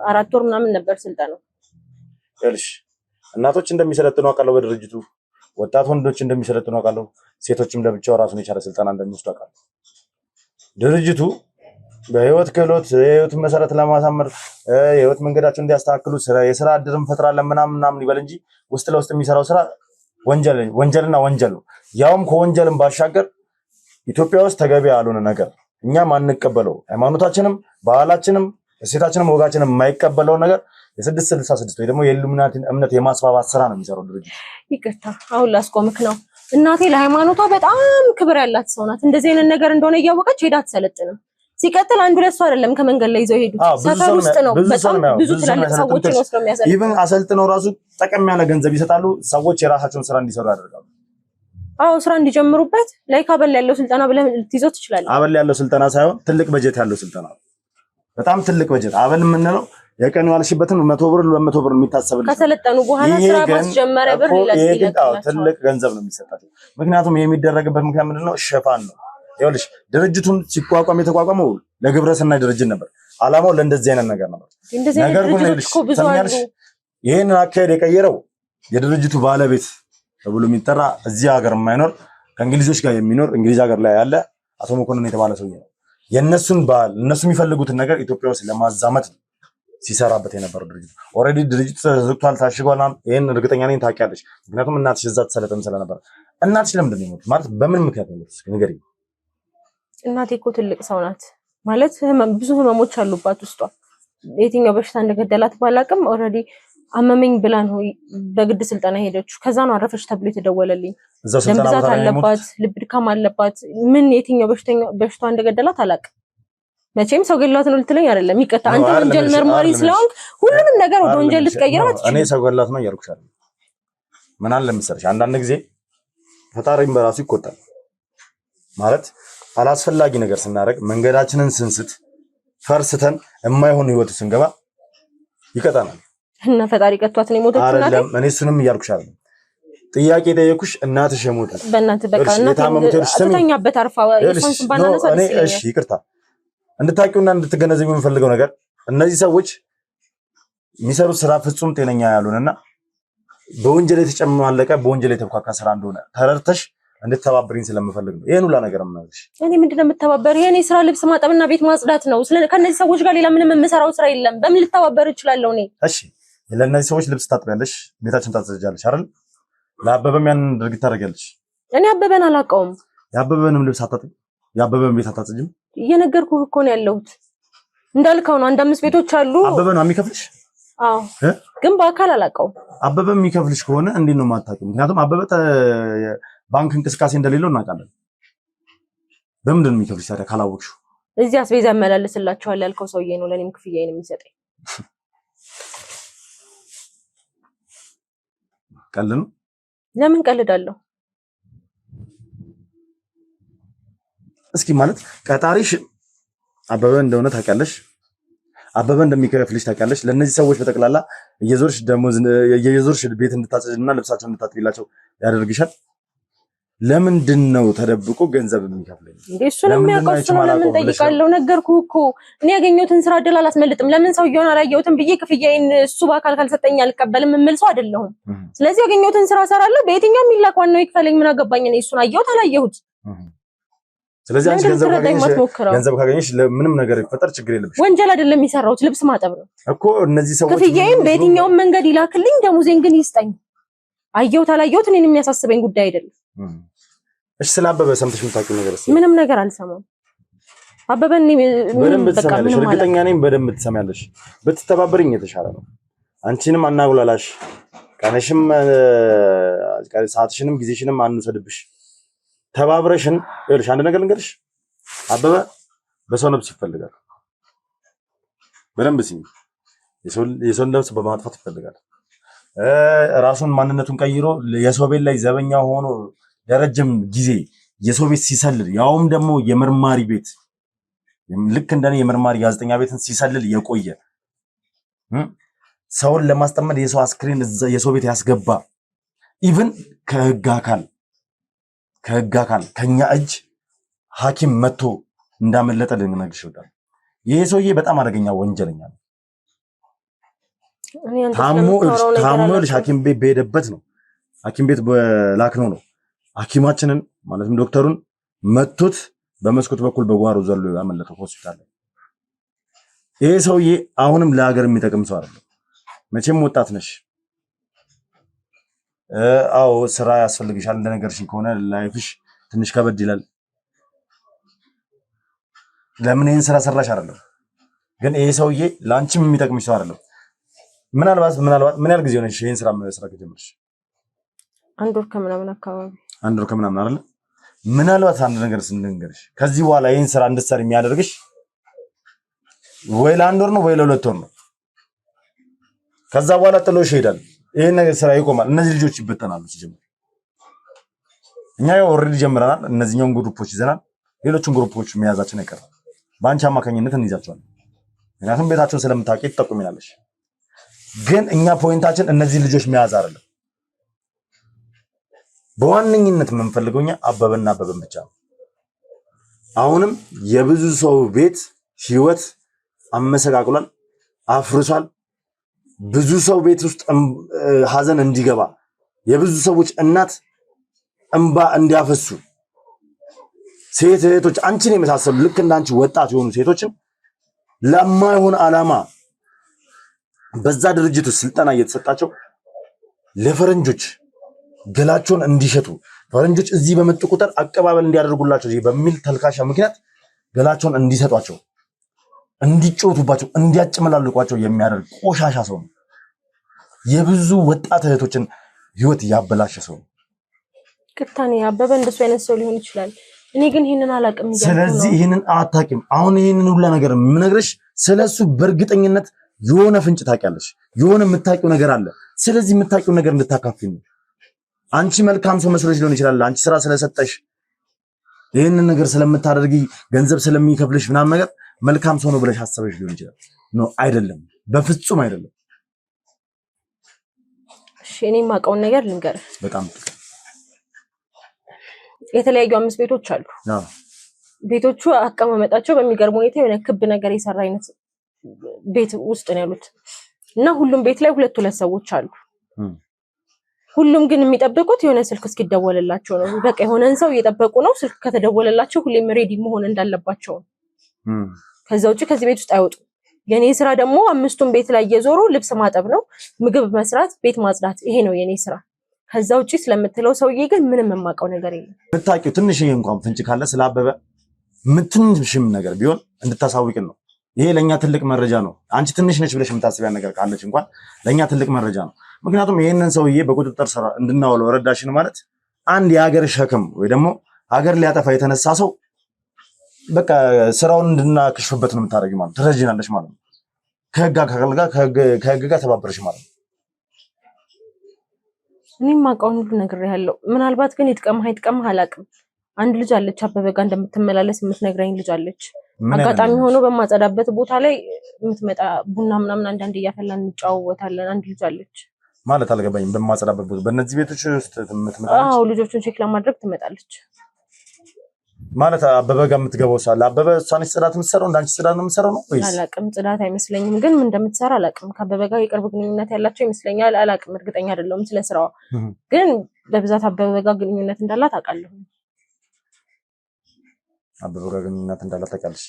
Speaker 2: 4 ወር ምናምን ነበር ስልጠናው።
Speaker 1: እልሽ እናቶች እንደሚሰለጥኑ አውቃለሁ። በድርጅቱ ወጣት ወንዶች እንደሚሰለጥኑ አውቃለሁ። ሴቶችም ለብቻው ራሱን የቻለ ስልጠና እንደሚወስዱ አውቃለሁ። ድርጅቱ በህይወት ክህሎት የህይወት መሰረት ለማሳመር የህይወት መንገዳቸውን እንዲያስተካክሉ የስራ እድል እንፈጥራለን ምናምን ይበል እንጂ ውስጥ ለውስጥ የሚሰራው ስራ ወንጀልና ወንጀል ነው። ያውም ከወንጀልም ባሻገር ኢትዮጵያ ውስጥ ተገቢ ያልሆነ ነገር እኛም አንቀበለው፣ ሃይማኖታችንም ባህላችንም እሴታችንም ወጋችንም የማይቀበለው ነገር የ666 ወይ ደግሞ የኢሉሚናቲ እምነት የማስፋፋት ስራ ነው የሚሰራው ድርጅት።
Speaker 2: ይቅርታ አሁን ላስቆምክ ነው። እናቴ ለሃይማኖቷ በጣም ክብር ያላት ሰው ናት። እንደዚህ አይነት ነገር እንደሆነ እያወቀች ሄዳ አትሰለጥንም። ሲቀጥል አንዱ ለሱ አይደለም ከመንገድ ላይ ይዘው ሄዱት ሰፈር ውስጥ ነው። በጣም ብዙ ትላልቅ ሰዎች ነው ስለሚያሰልጥኑ
Speaker 1: ኢቭን አሰልጥነው ራሱ ጠቀም ያለ ገንዘብ ይሰጣሉ። ሰዎች የራሳቸውን ስራ እንዲሰሩ ያደርጋሉ።
Speaker 2: አዎ ስራ እንዲጀምሩበት ላይክ አበል ያለው ስልጠና ብለህ ልትይዘው ትችላለህ።
Speaker 1: አበል ያለው ስልጠና ሳይሆን ትልቅ በጀት ያለው ስልጠና፣ በጣም ትልቅ በጀት። አበል የምንለው የቀኑ ያልሽበትን 100 ብር 200 ብር የሚታሰብልሽ
Speaker 2: ከሰለጠኑ በኋላ ስራ ማስጀመሪያ ብር
Speaker 1: ይለጥፋል። ትልቅ ገንዘብ ነው የሚሰጣቸው። ምክንያቱም የሚደረግበት ምክንያት ምንድነው? ሽፋን ነው። ይኸውልሽ ድርጅቱን ሲቋቋም የተቋቋመው ለግብረሰናይ ድርጅት ነበር። አላማው ለእንደዚህ አይነት ነገር ነበር። ነገር ግን ይሄን አካሄድ የቀየረው የድርጅቱ ባለቤት ተብሎ የሚጠራ እዚህ ሀገር የማይኖር ከእንግሊዞች ጋር የሚኖር እንግሊዝ ሀገር ላይ ያለ አቶ መኮንን የተባለ ሰውዬ ነው። የነሱን ባህል እነሱ የሚፈልጉትን ነገር ኢትዮጵያ ውስጥ ለማዛመት ሲሰራበት የነበረው ድርጅት ኦልሬዲ ድርጅቱ ተዘግቷል፣ ታሽጓል። ይሄን እርግጠኛ ነኝ ታውቂያለሽ። ምክንያቱም እናትሽ እዛ ተሰለጠም ስለነበር። እናትሽ ለምንድን ነው የሞቱት? ማለት በምን ምክንያት ነው የሞቱት? ንገሪኝ።
Speaker 2: እናቴ እኮ ትልቅ ሰው ናት። ማለት ብዙ ህመሞች አሉባት ውስጧ። የትኛው በሽታ እንደገደላት ባላቅም ኦልሬዲ አመመኝ ብላ ነው በግድ ስልጠና ሄደችው። ከዛ ነው አረፈች ተብሎ የተደወለልኝ። ደም ብዛት አለባት፣ ልብ ድካም አለባት። ምን የትኛው በሽታ እንደገደላት አላቅም። መቼም ሰው ገላት ነው ልትለኝ አይደለም። ይቀጣ አንተ ወንጀል መርማሪ ስለሆንክ ሁሉንም ነገር ወደ ወንጀል ልትቀይረው አትችልም።
Speaker 1: እኔ ሰው ገላት ነው እያልኩሽ አይደል። ምን አለ መሰለሽ አንዳንድ ጊዜ ፈጣሪም በራሱ ይቆጣል። ማለት አላስፈላጊ ነገር ስናደርግ መንገዳችንን ስንስት ፈርስተን የማይሆን ህይወት ስንገባ ይቀጣናል።
Speaker 2: እና ፈጣሪ ቀጥቷት ነው የሞተችው እናቴ።
Speaker 1: አይደለም እኔ እሱንም እያልኩሽ አይደል። ጥያቄ ጠየኩሽ። እናትሽ የሞተች
Speaker 2: በእናትህ በቃ እናትህ ተኛበት አርፋ የሷን ባናነሳ
Speaker 1: እኔ እሺ ይቅርታ እንድታቂውና እንድትገነዘቡ የምፈልገው ነገር እነዚህ ሰዎች የሚሰሩት ስራ ፍጹም ጤነኛ ያልሆነና በወንጀል የተጨማለቀ በወንጀል የተብካካ ስራ እንደሆነ ተረድተሽ እንድትተባበሪኝ ስለምፈልግ ነው ይሄን ሁላ ነገር የምናገርሽ።
Speaker 2: እኔ ምንድነው የምተባበር? የኔ ስራ ልብስ ማጠብና ቤት ማጽዳት ነው። ከነዚህ ሰዎች ጋር ሌላ ምንም የምሰራው ስራ የለም። በምን ልተባበር እችላለሁ እኔ?
Speaker 1: እሺ ለእነዚህ ሰዎች ልብስ ታጥቢያለሽ፣ ቤታችን ታጸጃለሽ አይደል? ለአበበም ያን ድርጊት ታደርጊያለሽ።
Speaker 2: እኔ አበበን አላውቀውም።
Speaker 1: የአበበንም ልብስ አታጥቢ፣ የአበበን ቤት አታጸጅም።
Speaker 2: እየነገርኩህ እኮ ነው ያለሁት። እንዳልከው ነው። 1-5 ቤቶች አሉ።
Speaker 1: አበበ ነው የሚከፍልሽ?
Speaker 2: አዎ ግን በአካል አላውቀውም።
Speaker 1: አበበ የሚከፍልሽ ከሆነ እንዴት ነው የማታውቂው? ምክንያቱም አበበ ባንክ እንቅስቃሴ እንደሌለው እናውቃለን። በምንድን ነው የሚከፍልሽ ታዲያ ካላወቅሽው?
Speaker 2: እዚህ አስቤዛ ያመላልስላችኋል ያልከው ሰውዬ ነው ለኔም ክፍያዬን የሚሰጠኝ።
Speaker 1: ቀልድ ነው?
Speaker 2: ለምን ቀልዳለሁ?
Speaker 1: እስኪ ማለት ቀጣሪሽ አበበ እንደሆነ ታውቂያለሽ፣ አበበ እንደሚከፍልሽ ታውቂያለሽ። ለነዚህ ሰዎች በጠቅላላ እየዞርሽ ቤት እንድታጸጅና ልብሳቸውን እንድታጥቢላቸው ያደርግሻል። ለምንድን ነው ተደብቆ ገንዘብ የሚከፍለኝ?
Speaker 2: እሱንም የሚያውቀው ነው። ለምን ጠይቃለሁ? ነገርኩህ እኮ እኔ ያገኘሁትን ስራ እድል አላስመልጥም። ለምን ሰውየውን አላየሁትም ብዬ ክፍያዬን እሱ በአካል ካልሰጠኝ አልቀበልም የምል ሰው አይደለሁም። ስለዚህ ያገኘሁትን ስራ እሰራለሁ። በየትኛውም ይላክ ዋናው ይክፈለኝ። ምን አገባኝ እኔ እሱን አየሁት አላየሁት።
Speaker 1: ስለዚህ አንቺ ገንዘብ ካገኘሽ ምንም ነገር ይፈጠር ችግር የለብሽ።
Speaker 2: ወንጀል አይደለም የሚሰራውት ልብስ ማጠብ ነው
Speaker 1: እኮ። እነዚህ ሰዎች
Speaker 2: ክፍያዬን በየትኛውም መንገድ ይላክልኝ፣ ደሞዜን ግን ይስጠኝ። አየሁት አላየሁት እኔን የሚያሳስበኝ ጉዳይ አይደለም።
Speaker 1: እሺ ስለ አበበ ሰምተሽ የምታውቂው ነገር እስኪ?
Speaker 2: ምንም ነገር አልሰማም። አበበን
Speaker 1: በደንብ ትሰሚያለሽ፣ እርግጠኛ ነኝ በደንብ ትሰሚያለሽ። ብትተባበሪኝ የተሻለ ነው። አንቺንም አናጉላላሽ፣ ቀነሽም ሰዓትሽንም ጊዜሽንም አንውሰድብሽ። ተባብረሽን ይልሽ አንድ ነገር ልንገርሽ፣ አበበ በሰው ነፍስ ይፈልጋል። በደንብ ሲኝ የሰው ነፍስ በማጥፋት ይፈልጋል። ራሱን ማንነቱን ቀይሮ የሰው ቤት ላይ ዘበኛ ሆኖ ለረጅም ጊዜ የሰው ቤት ሲሰልል፣ ያውም ደግሞ የመርማሪ ቤት ልክ እንደኔ የመርማሪ ጋዜጠኛ ቤትን ሲሰልል የቆየ ሰውን ለማስጠመድ የሰው አስክሬን የሰው ቤት ያስገባ ኢቭን ከህግ አካል ከኛ እጅ ሐኪም መጥቶ እንዳመለጠ ልንነግርሽ ይወዳል። ይሄ ሰውዬ በጣም አደገኛ ወንጀለኛ ነው። ታሞ ሐኪም ቤት በሄደበት ነው ሐኪም ቤት በላክነው ነው ሐኪማችንን ማለትም ዶክተሩን መጥቶት በመስኮት በኩል በጓሮ ዘሎ ያመለጠው ሆስፒታል። ይሄ ሰውዬ አሁንም ለሀገር የሚጠቅም ሰው አይደለም። መቼም ወጣት ነሽ። አዎ ስራ ያስፈልግሻል። እንደነገርሽኝ ከሆነ ላይፍሽ ትንሽ ከበድ ይላል። ለምን ይሄን ስራ ሰራሽ አይደለም፣ ግን ይሄ ሰውዬ ላንቺም የሚጠቅምሽ ሰው አይደለም። ምናልባት ምን ያህል ጊዜ ሆነሽ ይሄን ስራ ከጀመርሽ?
Speaker 2: አንድ ወር ከምናምን አካባቢ።
Speaker 1: አንድ ወር ከምናምን አይደል? ምናልባት አንድ ነገር ስንነግርሽ ከዚህ በኋላ ይሄን ስራ እንድትሰሪ የሚያደርግሽ ወይ ለአንድ ወር ነው ወይ ለሁለት ወር ነው። ከዛ በኋላ ጥሎሽ ይሄዳል። ይሄን ነገር ስራ ይቆማል። እነዚህ ልጆች ይበተናሉ። ሲጀምር እኛ ያው ኦልሬዲ ጀምረናል። እነዚህኛውን ግሩፖች ይዘናል። ሌሎችን ግሩፖች መያዛችን አይቀርም። በአንቺ አማካኝነት እንይዛቸዋለን። ምክንያቱም ቤታቸውን ስለምታውቂ ትጠቁሚናለሽ። ግን እኛ ፖይንታችን እነዚህ ልጆች መያዝ አይደለም። በዋነኝነት የምንፈልገው እኛ አበበና አበበን ብቻ ነው። አሁንም የብዙ ሰው ቤት ህይወት አመሰቃቅሏል፣ አፍርሷል። ብዙ ሰው ቤት ውስጥ ሀዘን እንዲገባ፣ የብዙ ሰዎች እናት እንባ እንዲያፈሱ፣ ሴት እህቶች አንቺን የመሳሰሉ ልክ እንዳንቺ ወጣት የሆኑ ሴቶችን ለማይሆን ዓላማ በዛ ድርጅት ውስጥ ስልጠና እየተሰጣቸው ለፈረንጆች ገላቸውን እንዲሸጡ፣ ፈረንጆች እዚህ በመጡ ቁጥር አቀባበል እንዲያደርጉላቸው በሚል ተልካሻ ምክንያት ገላቸውን እንዲሰጧቸው፣ እንዲጮቱባቸው፣ እንዲያጭመላልቋቸው የሚያደርግ ቆሻሻ ሰው ነው። የብዙ ወጣት እህቶችን ህይወት ያበላሸ ሰው ነው።
Speaker 2: ቅታኔ አበበ እንደሱ አይነት ሰው ሊሆን ይችላል። እኔ ግን ይሄንን አላውቅም።
Speaker 1: ስለዚህ ይሄንን አታውቂም። አሁን ይሄንን ሁላ ነገር የምነግርሽ ስለሱ በእርግጠኝነት የሆነ ፍንጭ ታውቂያለሽ፣ የሆነ የምታውቂው ነገር አለ። ስለዚህ የምታውቂው ነገር እንድታካፊኝ ነው። አንቺ መልካም ሰው መስሎሽ ሊሆን ይችላል። አንቺ ስራ ስለሰጠሽ ይሄንን ነገር ስለምታደርጊ ገንዘብ ስለሚከፍልሽ ምናምን ነገር መልካም ሰው ነው ብለሽ አሰበሽ ሊሆን ይችላል። ኖ አይደለም፣ በፍጹም አይደለም።
Speaker 2: እሺ እኔ የማውቀውን ነገር ልንገርህ።
Speaker 1: በጣም
Speaker 2: የተለያዩ 5 ቤቶች አሉ። ቤቶቹ አቀማመጣቸው በሚገርም ሁኔታ የሆነ ክብ ነገር የሰራ አይነት ቤት ውስጥ ነው ያሉት እና ሁሉም ቤት ላይ ሁለት ሰዎች አሉ። ሁሉም ግን የሚጠብቁት የሆነ ስልክ እስኪደወልላቸው ነው። በቃ የሆነን ሰው እየጠበቁ ነው። ስልክ ከተደወለላቸው ሁሌም ሬዲ መሆን እንዳለባቸው። ከዛ ውጪ ከዚህ ቤት ውስጥ አይወጡ። የኔ ስራ ደግሞ 5ቱም ቤት ላይ እየዞሩ ልብስ ማጠብ ነው፣ ምግብ መስራት፣ ቤት ማጽዳት። ይሄ ነው የኔ ስራ። ከዛ ውጪ ስለምትለው ሰውዬ ግን ምንም የማውቀው ነገር የለም።
Speaker 1: የምታውቂው ትንሽዬ እንኳን ፍንጭ ካለ ስላበበ ትንሽም ነገር ቢሆን እንድታሳውቂን ነው። ይሄ ለኛ ትልቅ መረጃ ነው። አንቺ ትንሽ ነች ብለሽ የምታስቢያ ነገር ካለች እንኳን ለኛ ትልቅ መረጃ ነው። ምክንያቱም ይሄንን ሰውዬ በቁጥጥር ስር እንድናውለው ረዳሽን ማለት አንድ የሀገር ሸክም ወይ ደግሞ ሀገር ሊያጠፋ የተነሳ ሰው በቃ ስራውን እንድናክሽፍበት ነው የምታደርጊው ማለት ትረጂናለሽ ማለት ነው። ከህግ ጋር ተባበረሽ ማለት ነው።
Speaker 2: እኔም ማውቀውን ሁሉ ነግሬሃለሁ። ምናልባት ግን ይጥቀምህ አላውቅም። አንድ ልጅ አለች አበበ ጋር እንደምትመላለስ የምትነግረኝ ልጅ አለች። አጋጣሚ ሆኖ በማጸዳበት ቦታ ላይ የምትመጣ ቡና ምናምን አንዳንዴ እያፈላን እንጫወታለን። አንድ ልጅ አለች።
Speaker 1: ማለት አልገባኝም። በማጸዳበት ቦታ በእነዚህ ቤቶች ውስጥ ትመጣለች?
Speaker 2: አዎ ልጆቹን ቼክ ለማድረግ ትመጣለች።
Speaker 1: ማለት አበበ ጋር የምትገባው ሳለ አበበ እሷን ጽዳት የምትሰራው እንዳንቺ ጽዳት ነው የምትሰራው ነው ወይስ?
Speaker 2: አላውቅም፣ ጽዳት አይመስለኝም፣ ግን ምን እንደምትሰራ አላውቅም። ከአበበ ጋር የቅርብ ግንኙነት ያላቸው ይመስለኛል። አላውቅም፣ እርግጠኛ አይደለሁም ስለ ስራዋ። ግን በብዛት አበበ ጋር ግንኙነት እንዳላት አውቃለሁ።
Speaker 1: አበበ ጋር ግንኙነት እንዳላት ታውቂያለሽ?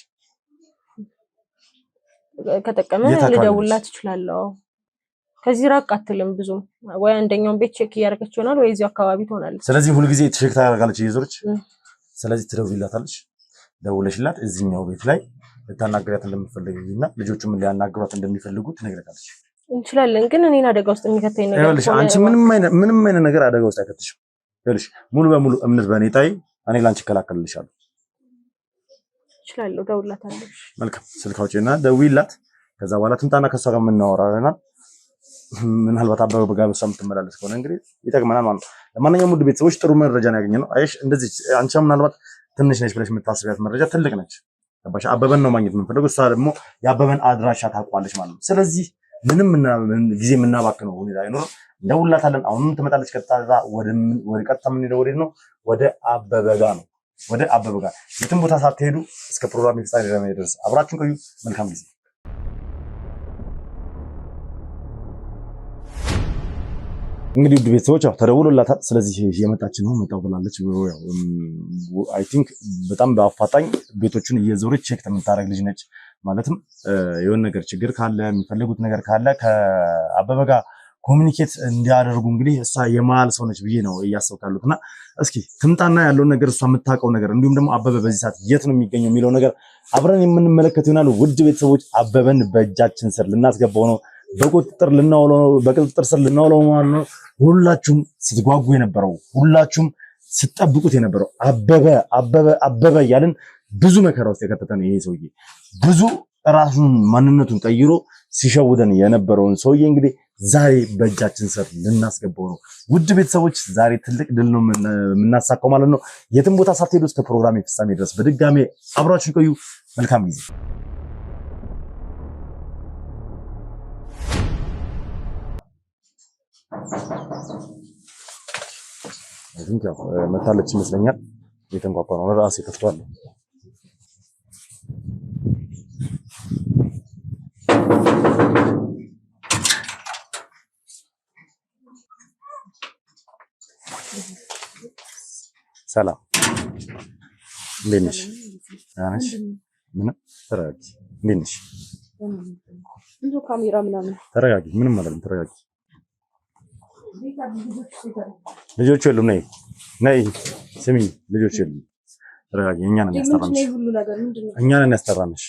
Speaker 2: ከጠቀመ ልደውልላት እችላለሁ። ከዚህ ራቅ አትልም ብዙም። ወይ አንደኛውን ቤት ቼክ እያደረገች ይሆናል ወይ እዚሁ አካባቢ ትሆናለች።
Speaker 1: ስለዚህ ሁልጊዜ ቼክ ታደርጋለች እየዞረች። ስለዚህ ትደውይላታለች። ደውለሽላት እዚህኛው ቤት ላይ ልታናግሪያት እንደምትፈልጊና ልጆቹም ሊያናግሯት እንደሚፈልጉ ትነግረታለች።
Speaker 2: እንችላለን፣ ግን እኔን አደጋ ውስጥ የሚከተኝ ነገር
Speaker 1: ይኸውልሽ፣ አንቺ ምንም አይነት ነገር አደጋ ውስጥ አይከትሽም። ይኸውልሽ ሙሉ በሙሉ እምነት በእኔ ጣይ፣ እኔ ላንቺ እከላከልልሻለሁ።
Speaker 2: እችላለሁ፣ ደውላታለሁ።
Speaker 1: መልካም፣ ስልክ አውጪና ደውይላት። ከዛ በኋላ ትምጣና ከሷ ጋር የምናወራና ምናልባት አበበ ጋር በሷ የምትመላለስ ከሆነ እንግዲህ ይጠቅመናል ማለት ነው። ለማንኛውም ውድ ቤተሰቦች ጥሩ መረጃ ነው ያገኘነው። አይሽ እንደዚህ አንቺ ምናልባት ትንሽ ነች ብለሽ የምታስቢያት መረጃ ትልቅ ነች። ገባሽ? አበበን ነው ማግኘት የምንፈልገው፣ እሷ ደግሞ የአበበን አድራሻ ታውቋለች ማለት ነው። ስለዚህ ምንም ጊዜ የምናባክነው ሁኔታ አይኖርም። እንደውላታለን። አሁንም ትመጣለች። ቀጥታ የምንሄደው ወዴት ነው? ወደ አበበ ጋር ነው። ወደ አበበ ጋር የትም ቦታ ሳትሄዱ እስከ ፕሮግራም ፍጻሜ ድረስ አብራችሁን ቆዩ። መልካም ጊዜ። እንግዲህ ውድ ቤተሰቦች ያው ተደውሎላታል። ስለዚህ የመጣች ነው መጣው ብላለች። አይ ቲንክ በጣም በአፋጣኝ ቤቶቹን እየዞረች ቼክ የምታደርግ ልጅ ነች። ማለትም የሆነ ነገር ችግር ካለ የሚፈልጉት ነገር ካለ ከአበበ ጋር ኮሚኒኬት እንዲያደርጉ እንግዲህ እሷ የመሀል ሰው ነች ብዬ ነው እያሰብኩ ያሉትና እስኪ ትምጣና ያለውን ነገር እሷ የምታውቀው ነገር እንዲሁም ደግሞ አበበ በዚህ ሰዓት የት ነው የሚገኘው የሚለው ነገር አብረን የምንመለከት ይሆናል። ውድ ቤተሰቦች አበበን በእጃችን ስር ልናስገባው ነው። በቁጥጥር ስር ልናውለው ማለት ነው። ሁላችሁም ስትጓጉ የነበረው ሁላችሁም ስትጠብቁት የነበረው አበበ እያልን ብዙ መከራ ውስጥ የከተተን ይሄ ሰውዬ ብዙ ራሱን ማንነቱን ቀይሮ ሲሸውደን የነበረውን ሰውዬ እንግዲህ ዛሬ በእጃችን ስር ልናስገባው ነው። ውድ ቤተሰቦች ዛሬ ትልቅ ድል ነው የምናሳካው ማለት ነው። የትም ቦታ ሳትሄዱ እስከ ፕሮግራም ፍጻሜ ድረስ በድጋሜ አብራችሁ ቆዩ። መልካም ጊዜ። መታለች ይመስለኛል። የተንኳኳ ነው። ራሴ ከፍቷል። ሰላም፣ እንዴት ነሽ? ምን ተረጋጊ። እንዴት ነሽ?
Speaker 3: ካሜራ ምናምን
Speaker 1: ተረጋጊ። ምንም አይደለም። ተረጋጊ። ልጆች የሉም። ነይ ስሚ፣ ልጆች የሉም። ተረጋጊ። እኛ ነን ያስጠራንሽ።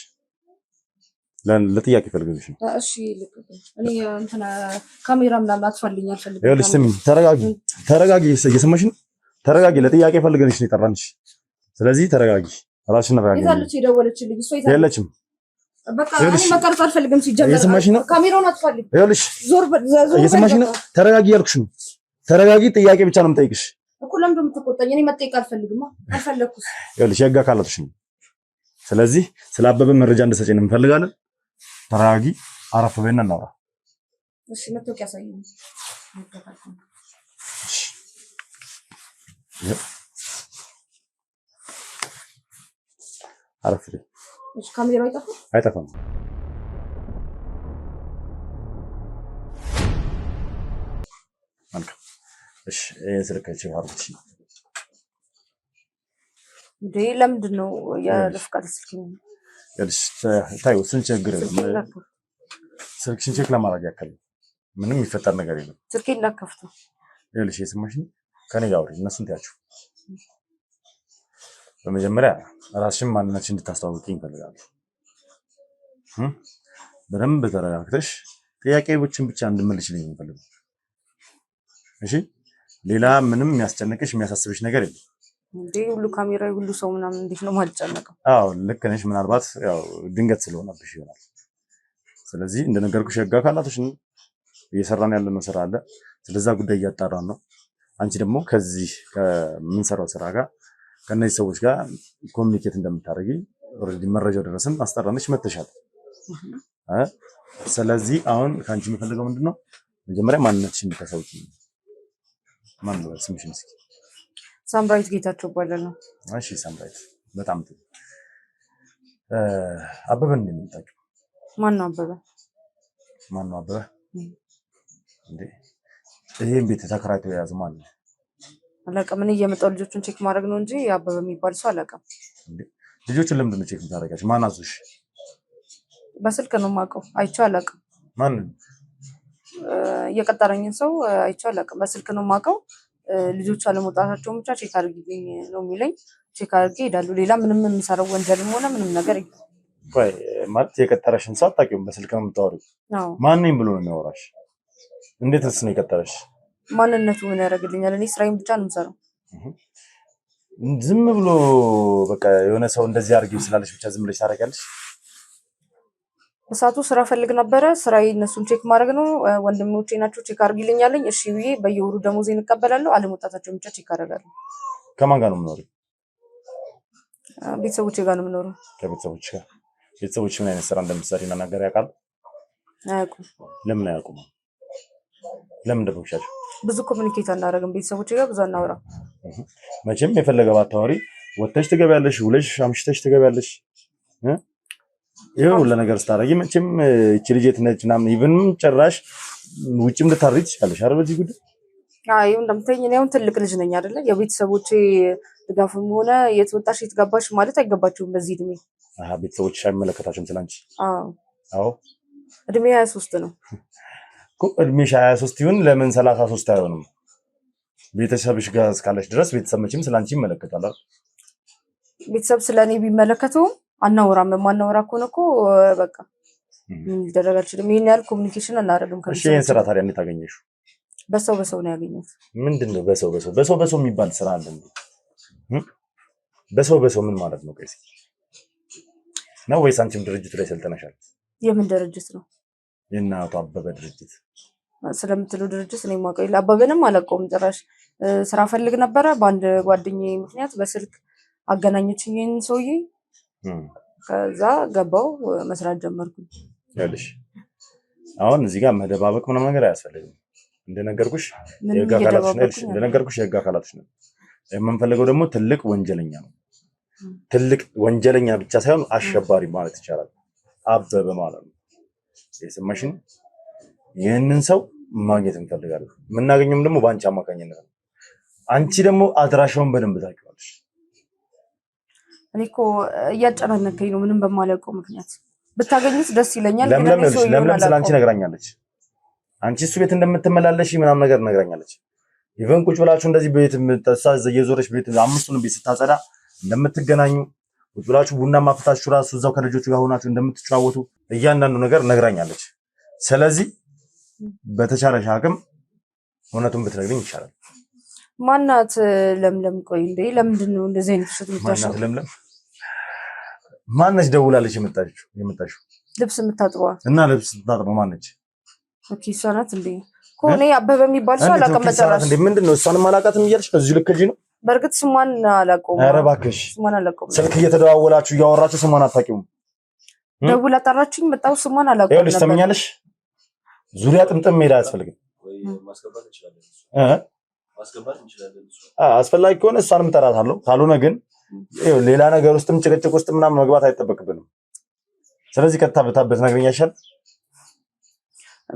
Speaker 1: ለጥያቄ ፈልገሽ ነው።
Speaker 3: እሺ እኔ እንትና ካሜራ ምናምን አትፈልኝ አልፈልግም።
Speaker 1: ይኸውልሽ ስሚ፣ ተረጋጊ። እየሰማሽ ነው? ተረጋጊ። ለጥያቄ ፈልገሽ ነው የጠራንሽ። ስለዚህ ተረጋጊ። ራስሽን ረጋጊ።
Speaker 3: የታለች የደወለችልኝ? እሷ
Speaker 1: የለችም።
Speaker 3: በቃ እኔ መቀረጽ አልፈልግም። ሲጀመር
Speaker 1: እየሰማሽ ነው?
Speaker 3: ካሜራውን አትፈልኝ።
Speaker 1: ይኸውልሽ
Speaker 3: ዞር
Speaker 1: እየሰማሽ ነው? ተረጋጊ ያልኩሽ ነው። ተረጋጊ። ጥያቄ ብቻ ነው የምጠይቅሽ
Speaker 3: እኮ። ለምንድን ነው የምትቆጣኝ? እኔ መጠየቅ አልፈልግም። አልፈለኩስ።
Speaker 1: ይኸውልሽ የህግ አካላትሽ ነው። ስለዚህ ስለ አበበ መረጃ እንድትሰጪን እንፈልጋለን። ተረጋጊ። አረፍ በይና እናውራ።
Speaker 3: እሺ መተውቂያ ያሳየኝ።
Speaker 1: አረፍ በይ።
Speaker 3: እሺ ካሜራው
Speaker 1: አይጠፋም። መልካም። እሺ ስልካችሁ አርጉት።
Speaker 3: እንዴ ለምንድን ነው የለፍቃት ስልክ ነው?
Speaker 1: ታዩ ስንቸግር ስልክሽን ቼክ ለማድረግ ያክል ምንም የሚፈጠር ነገር የለም።
Speaker 3: ስልኬ እንዳከፍቱ
Speaker 1: ይኸውልሽ የስማሽን ከኔ ጋር አውሪ። እነሱን ታያችሁ። በመጀመሪያ ራስሽን ማንነትሽን እንድታስተዋውቂኝ እፈልጋለሁ። በደንብ ተረጋግተሽ ጥያቄዎችን ብቻ እንድመልሽልኝ እፈልጋለሁ። እሺ ሌላ ምንም የሚያስጨንቅሽ የሚያሳስብሽ ነገር የለም።
Speaker 3: እንዴ ሁሉ ካሜራ ሁሉ ሰው ምናምን እንዴት ነው ማልጨነቀው?
Speaker 1: አዎ ልክ ነሽ። ምናልባት ያው ድንገት ስለሆነብሽ ይሆናል። ስለዚህ እንደነገርኩሽ የህግ አካላቶችን እየሰራን ያለነው ስራ አለ። ስለዛ ጉዳይ እያጣራን ነው። አንቺ ደግሞ ከዚህ ከምንሰራው ስራ ጋር ከነዚህ ሰዎች ጋር ኮሚኒኬት እንደምታደርጊ ኦልሬዲ መረጃው ደረሰን፣ አስጠራንሽ፣ መተሻል። ስለዚህ አሁን ከአንቺ የምፈልገው ምንድነው መጀመሪያ ማንነትሽን ተሰውቂ። ማን ነው ስምሽን? እስኪ
Speaker 3: ሳምራዊት ጌታቸው እባላለሁ።
Speaker 1: እሺ ሳምራዊት፣ በጣም ጥሩ። አበበን ነው የምታውቂው?
Speaker 3: ማን ነው አበበ?
Speaker 1: እንዴ ይሄን ቤት ተከራይቶ የያዘ ማን ነው?
Speaker 3: አላውቅም። እኔ እየመጣሁ ልጆቹን ቼክ ማድረግ ነው እንጂ አበበ የሚባል ሰው አላውቅም።
Speaker 1: ልጆቹን ለምንድን ነው ቼክ የምታደርጋቸው? ማን አዞሽ?
Speaker 3: በስልክ ነው የማውቀው፣ አይቼው አላውቅም።
Speaker 1: ማንን?
Speaker 3: እየቀጠረኝን ሰው አይቼው አላውቅም። በስልክ ነው የማውቀው። ልጆቹ አለመውጣታቸውን ብቻ ቼክ አድርጊልኝ ነው የሚለኝ። ቼክ አድርጌ እሄዳለሁ። ሌላ ምንም የምሰራው ወንጀልም ሆነ ምንም ነገር የለም።
Speaker 1: ቆይ ማለት የቀጠረሽን ሰው አታውቂውም? በስልክ ነው የምታወሪው?
Speaker 3: አዎ።
Speaker 1: ማን ነኝ ብሎ ነው የሚያወራሽ? እንዴትስ ነው የቀጠረሽ?
Speaker 3: ማንነቱ ምን ያደርግልኛል? እኔ ስራዬን ብቻ ነው የምሰራው።
Speaker 1: ዝም ብሎ በቃ የሆነ ሰው እንደዚህ አድርጊው ስላለሽ ብቻ ዝም ብለሽ ታደርጊያለሽ?
Speaker 3: በሰዓቱ ስራ ፈልግ ነበረ። ስራዬ እነሱን ቼክ ማድረግ ነው። ወንድሞቼ ናቸው ቼክ አድርጊልኝ አለኝ። እሺ ብዬ በየወሩ ደሞዜን እቀበላለሁ። አለመውጣታቸውን ብቻ ቼክ አደርጋለሁ።
Speaker 1: ከማን ጋር ነው የምኖረው?
Speaker 3: ቤተሰቦቼ ጋር ነው የምኖረው።
Speaker 1: ከቤተሰቦች ጋር። ቤተሰቦች ምን አይነት ስራ እንደምትሰሪ እና ነገር ያውቃሉ?
Speaker 3: አያውቁም።
Speaker 1: ለምን አያውቁም? ለምን ደብቅሻቸው?
Speaker 3: ብዙ ኮሚኒኬት አናደርግም። ቤተሰቦቼ ጋር ብዙ አናወራም።
Speaker 1: መቼም የፈለገ ባታወሪ ወጥተሽ ትገቢያለሽ፣ ውለሽ አምሽተሽ ትገቢያለሽ። ይሄው ለነገር ስታረጊ መቼም እቺ ልጅ የት ነች ምናምን ኢቭን ጭራሽ ውጭም ልታርይ ትችላለሽ አይደል? በዚህ ጉዳይ
Speaker 3: አይ እንደምትይኝ እኔ አሁን ትልቅ ልጅ ነኝ አይደለ? የቤተሰቦቼ ድጋፍም ሆነ የት ወጣሽ የት ገባሽ ማለት አይገባቸውም በዚህ እድሜ።
Speaker 1: ቤተሰቦችሽ አይመለከታቸውም ስላንቺ? አዎ
Speaker 3: እድሜ 23 ነው
Speaker 1: እኮ። እድሜሽ 23 ይሁን ለምን 33 አይሆንም? ቤተሰብሽ ጋር እስካለሽ ድረስ ቤተሰብ መቼም ስላንቺ ይመለከታል አይደል?
Speaker 3: ቤተሰብ ስለኔ ቢመለከተውም አናወራም። የማናወራ ከሆነ እኮ በቃ ምን ሊደረግ አይችልም። ይሄን ያህል ኮሚኒኬሽን አናደርግም።
Speaker 1: እሺ ይሄን ስራ ታዲያ እንዴት አገኘሽው?
Speaker 3: በሰው ነው ያገኘሁት።
Speaker 1: ምንድነው በሰው የሚባል ስራ አለ እንዴ? በሰው ምን ማለት ነው? ቀይስ ነው ወይስ አንቺም ድርጅቱ ላይ ሰልጠነሻል?
Speaker 3: የምን ድርጅት ነው?
Speaker 1: የእናቱ አበበ ድርጅት
Speaker 3: ስለምትለው ድርጅት እኔ የማውቀው አበበንም አላውቀውም ጭራሽ። ስራ ፈልግ ነበረ። በአንድ ጓደኛዬ ምክንያት በስልክ አገናኘችኝ ይሄን ሰውዬ። ከዛ ገባው መስራት ጀመርኩኝ። ያለሽ
Speaker 1: አሁን እዚህ ጋር መደባበቅ ምናምን ነገር አያስፈልግም። እንደነገርኩሽ የህግ አካላቶች ነው። የምንፈልገው ደግሞ ትልቅ ወንጀለኛ ነው። ትልቅ ወንጀለኛ ብቻ ሳይሆን አሸባሪ ማለት ይቻላል። አበበ ማለት ነው። የሰማሽን? ይህንን ሰው ማግኘት እንፈልጋለን። የምናገኘውም ደግሞ በአንቺ አማካኝነት ነው። አንቺ ደግሞ አድራሻውን በደንብ ታውቂዋለሽ።
Speaker 3: እኔ እኮ እያጨናነቀኝ ነው ምንም በማላውቀው ምክንያት። ብታገኙት ደስ ይለኛል።
Speaker 1: ለምለም ስለአንቺ ነግራኛለች። አንቺ እሱ ቤት እንደምትመላለሽ ምናምን ነገር ነግራኛለች። ኢቨን ቁጭ ብላችሁ እንደዚህ ቤት እየዞረች ቤት አምስቱን ቤት ስታጸዳ እንደምትገናኙ ቁጭ ብላችሁ ቡና ማፍታችሁ ራሱ እዛው ከልጆቹ ጋር ሆናችሁ እንደምትጫወቱ እያንዳንዱ ነገር ነግራኛለች። ስለዚህ በተቻለሽ አቅም እውነቱን ብትነግሪኝ ይቻላል።
Speaker 3: ማናት ለምለም? ቆይ እንዴ ለምንድን ነው እንደዚህ አይነት ሽት የምታሸው?
Speaker 1: ማናት ለምለም? ማነች ደውላለች የመጣችው?
Speaker 3: ልብስ የምታጥበዋ
Speaker 1: እና ልብስ የምታጥበው ማነች?
Speaker 3: ኦኬ እሷ ናት እንዴ? ኮኔ አበበ የሚባል ሰው አላውቅም። መጨረሻ
Speaker 1: እንዴ ምንድነው? እሷንም አላውቃትም እያልሽ ከዚህ ልክ ነው?
Speaker 3: በእርግጥ ስሟን አላውቀውም።
Speaker 1: ኧረ እባክሽ
Speaker 3: ስሟን አላውቀውም።
Speaker 1: ስልክ እየተደዋወላችሁ እያወራችሁ ስሟን አታውቂውም?
Speaker 3: ደውላ ጠራችኝ መጣሁ። ስሟን አላውቀውም።
Speaker 1: ይኸውልሽ ትሰምኛለሽ? ዙሪያ ጥምጥም ሜዳ አያስፈልግም። አስፈላጊ ከሆነ እሷንም እጠራታለሁ። ካልሆነ ግን ሌላ ነገር ውስጥም ጭቅጭቅ ውስጥ ምናምን መግባት አይጠበቅብንም። ስለዚህ ቀጥታ ብትነግሪኝ አይሻልም?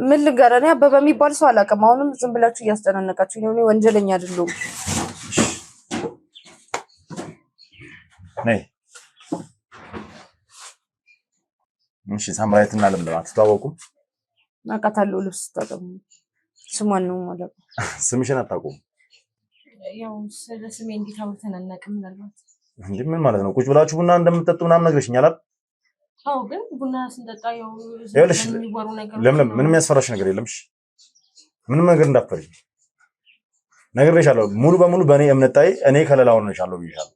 Speaker 3: ምን ልንገርህ? እኔ አበበ የሚባል ሰው አላውቅም። አሁንም ዝም ብላችሁ እያስጨናነቃችሁኝ ነው። እኔ ወንጀለኛ አይደለሁም። ነይ እሺ። ሳምራዊትና ለምለም አትተዋወቁም? አውቃታለሁ። ልብስ ታጠቡ ስሟን ነው ማለት ነው።
Speaker 1: ስምሽን አታውቁም?
Speaker 2: ያው ስለ ስሜ እንዴት አውርተን አናውቅም። ምናልባት
Speaker 1: እንዴ ምን ማለት ነው? ቁጭ ብላችሁ ቡና እንደምትጠጡ ምናምን ነግረሽኛል አይደል?
Speaker 2: አዎ፣ ግን ቡና ስንጠጣ ያው
Speaker 1: የሚወሩ ነገር ለምለም ምንም ያስፈራሽ ነገር የለም። እሺ ምንም ነገር እንዳትፈሪ ነግሬሻለሁ። ሙሉ በሙሉ በእኔ እምነት ጣይ እኔ ከለላ ሆነሻለሁ ብዬሻለሁ።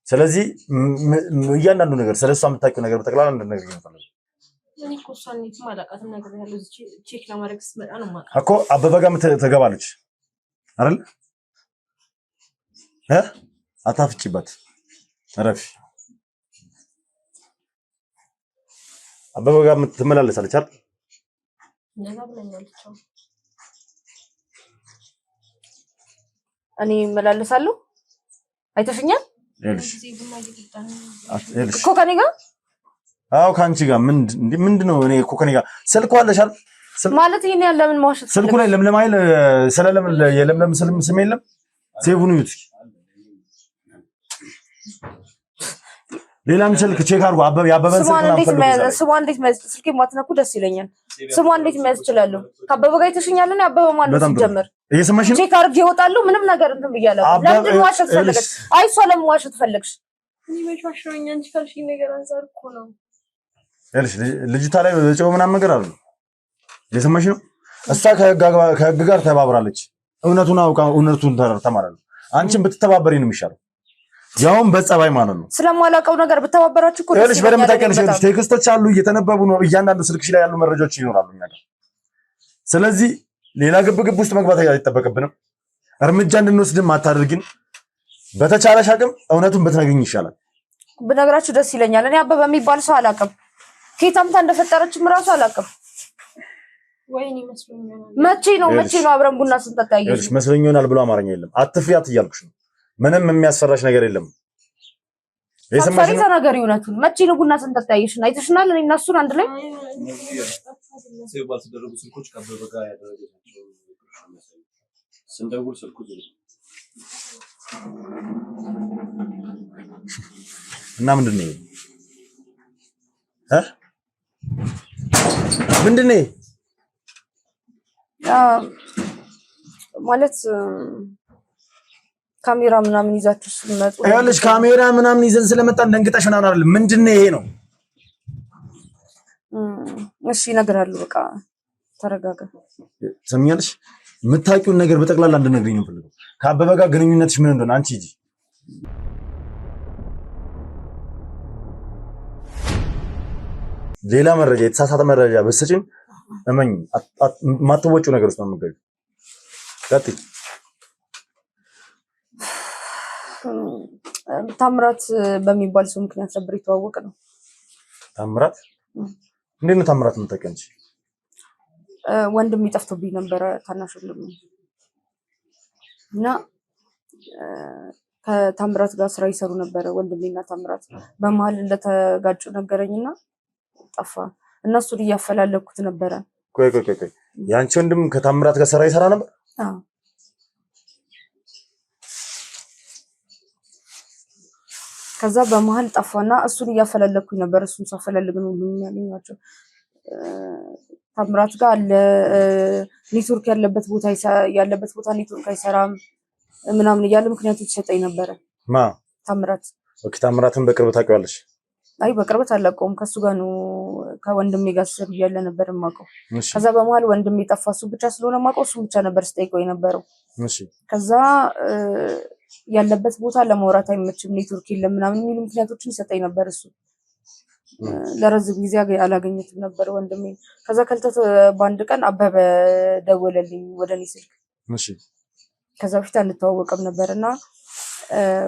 Speaker 1: ስለዚህ እያንዳንዱ ነገር ስለሷ የምታውቂው ነገር በጠቅላላ እንድትነግሪኝ እፈልጋለሁ።
Speaker 2: እኔ እኮ እሷን የትም አላውቃትም። ነገር ያለው ቼክ ለማድረግ ስትመጣ ነው የማውቃት
Speaker 1: እኮ። አበበ ጋር ትገባለች አይደል? አታፍጪበት፣ እረፊ። አበበ ጋር ትመላለሳለች አይደል?
Speaker 2: እንደዛ ብለኛለች።
Speaker 3: እኔ እመላለሳለሁ አይተሽኛል እኮ ከኔ ጋር
Speaker 1: አዎ ካንቺ ጋር ምንድነው እኔ እኮ ከኔ ጋር ስልኩ አለሻል
Speaker 3: ማለት ይሄን ያለ ምን ማውሸት
Speaker 1: ስልኩ ላይ ለምለም አይል ስለለም የለምለም ስም የለም ሴቭን ይዩት ሌላም ስልክ ቼክ አድርጎ ያበበን
Speaker 3: ስሟን እንዴት መያዝ ስልኬ ማትነኩ ደስ ይለኛል ስሟን እንዴት መያዝ ይችላል ከአበበ ጋር የተሽኛልና ያበበ ማለት ሲጀመር
Speaker 1: እየሰማሽ ነው
Speaker 3: ቼክ አድርጌ ይወጣሉ ምንም ነገር እንትን ብያለሁ ለምን ዋሸት ፈለግሽ አይ እሷ ለምን ዋሸት ፈለግሽ
Speaker 2: እኔ መሽዋሽሮኛ እንጂ ካልሽ ነገር አንፃር እኮ ነው
Speaker 1: እልሽ ልጅታ ላይ በጨው ምናምን ነገር አሉ እየሰማሽ ነው እሷ ከህግ ጋር ተባብራለች እውነቱን አውቃ እውነቱን ተማራለች አንቺን ብትተባበሪ ነው የሚሻለው ያውም በጸባይ ማለት ነው
Speaker 3: ስለማላውቀው ነገር ብትተባበራችሁ እኮ
Speaker 1: እልሽ በደምብ ታውቂያለሽ ቴክስቶች አሉ እየተነበቡ ነው እያንዳንዱ ስልክሽ ላይ ያሉ መረጃዎች ይኖራሉ ነገር ስለዚህ ሌላ ግብግብ ውስጥ መግባት አይጠበቅብንም እርምጃ እንድንወስድም አታድርጊን በተቻለሽ አቅም እውነቱን ብትነግሪኝ ይሻላል
Speaker 3: ብነግራችሁ ደስ ይለኛል እኔ አበበ የሚባል ሰው አላውቅም ከየታምታ እንደፈጠረችም ራሱ አላውቅም
Speaker 2: ወይኔ መስሎኛል
Speaker 3: መቼ ነው አብረን ቡና ስንጠጣ
Speaker 1: እልሽ መስሎኛል ብሎ አማርኛ የለም አትፍሪያት እያልኩሽ ነው ምንም የሚያስፈራሽ ነገር የለም
Speaker 3: የሰማሽ ነው ነገር ይውነቱን መቼ ነው ቡና ስንጠጣ ያየሽና አይተሽናል እኔ እና እሱን አንድ ላይ
Speaker 5: ሴቭ አልተደረጉ ስልኮች ከአበበ ጋር ያደረገቻቸው ስንደውል ስልኩ ዝግ
Speaker 1: እና ምንድነው ምንድነው
Speaker 3: ማለት ካሜራ ምናምን ይዛችሁ ስለመጡ
Speaker 1: ያለሽ ካሜራ ምናምን ይዘን ስለመጣን ደንግጠሽ ምናምን አይደለም ምንድነው ይሄ ነው
Speaker 3: እሺ እነግርሃለሁ በቃ ተረጋጋ
Speaker 1: ሰምኛለሽ የምታውቂውን ነገር በጠቅላላ እንድነግሪኝ ነው ፈልገው ከአበበ ጋር ግንኙነትሽ ምን እንደሆነ አንቺ ሂጂ ሌላ መረጃ የተሳሳተ መረጃ በስጭኝ እመኝ ማትወጪው ነገር ውስጥ ነው የምትገቢው ቀጥይ
Speaker 3: ታምራት በሚባል ሰው ምክንያት ነበር የተዋወቀ ነው
Speaker 1: ታምራት እንዴት ነው ታምራት የምታውቂው
Speaker 3: ወንድም ይጠፍቶብኝ ነበረ ታናሽ ወንድም እና ከታምራት ጋር ስራ ይሰሩ ነበረ ወንድሜና ታምራት በመሀል እንደተጋጩ ነገረኝና ጠፋ እነሱን እያፈላለኩት ነበረ
Speaker 1: ቆይ ያንቺ ወንድም ከታምራት ጋር ስራ ይሰራ ነበር
Speaker 3: አዎ ከዛ በመሀል ጠፋና እሱን እያፈላለኩኝ ነበር እሱን ሳፈላልግ ነው ሁሉ የሚያገኛቸው ታምራት ጋር አለ ኔትወርክ ያለበት ቦታ ኔትወርክ አይሰራም ምናምን እያለ ምክንያቱም ይሰጠኝ ነበር ታምራት
Speaker 1: ኦኬ ታምራትን በቅርብ ታውቂዋለሽ
Speaker 3: አይ በቅርበት አላውቀውም ከሱ ጋር ነው ከወንድሜ ጋር ስር ያለ ነበር የማውቀው ከዛ በመሀል ወንድሜ ጠፋ እሱ ብቻ ስለሆነ የማውቀው እሱ ብቻ ነበር ስጠይቀው የነበረው
Speaker 1: እሺ
Speaker 3: ከዛ ያለበት ቦታ ለማውራት አይመችም ኔትወርክ የለም ምናምን የሚሉ ምክንያቶችን ይሰጠኝ ነበር እሱ ለረጅም ጊዜ አላገኘትም ነበር ወንድሜ ከዛ ከልተት በአንድ ቀን አበበ ደወለልኝ ወደኔ ስልክ
Speaker 1: እሺ
Speaker 3: ከዛ በፊት አንተዋወቅም ነበርና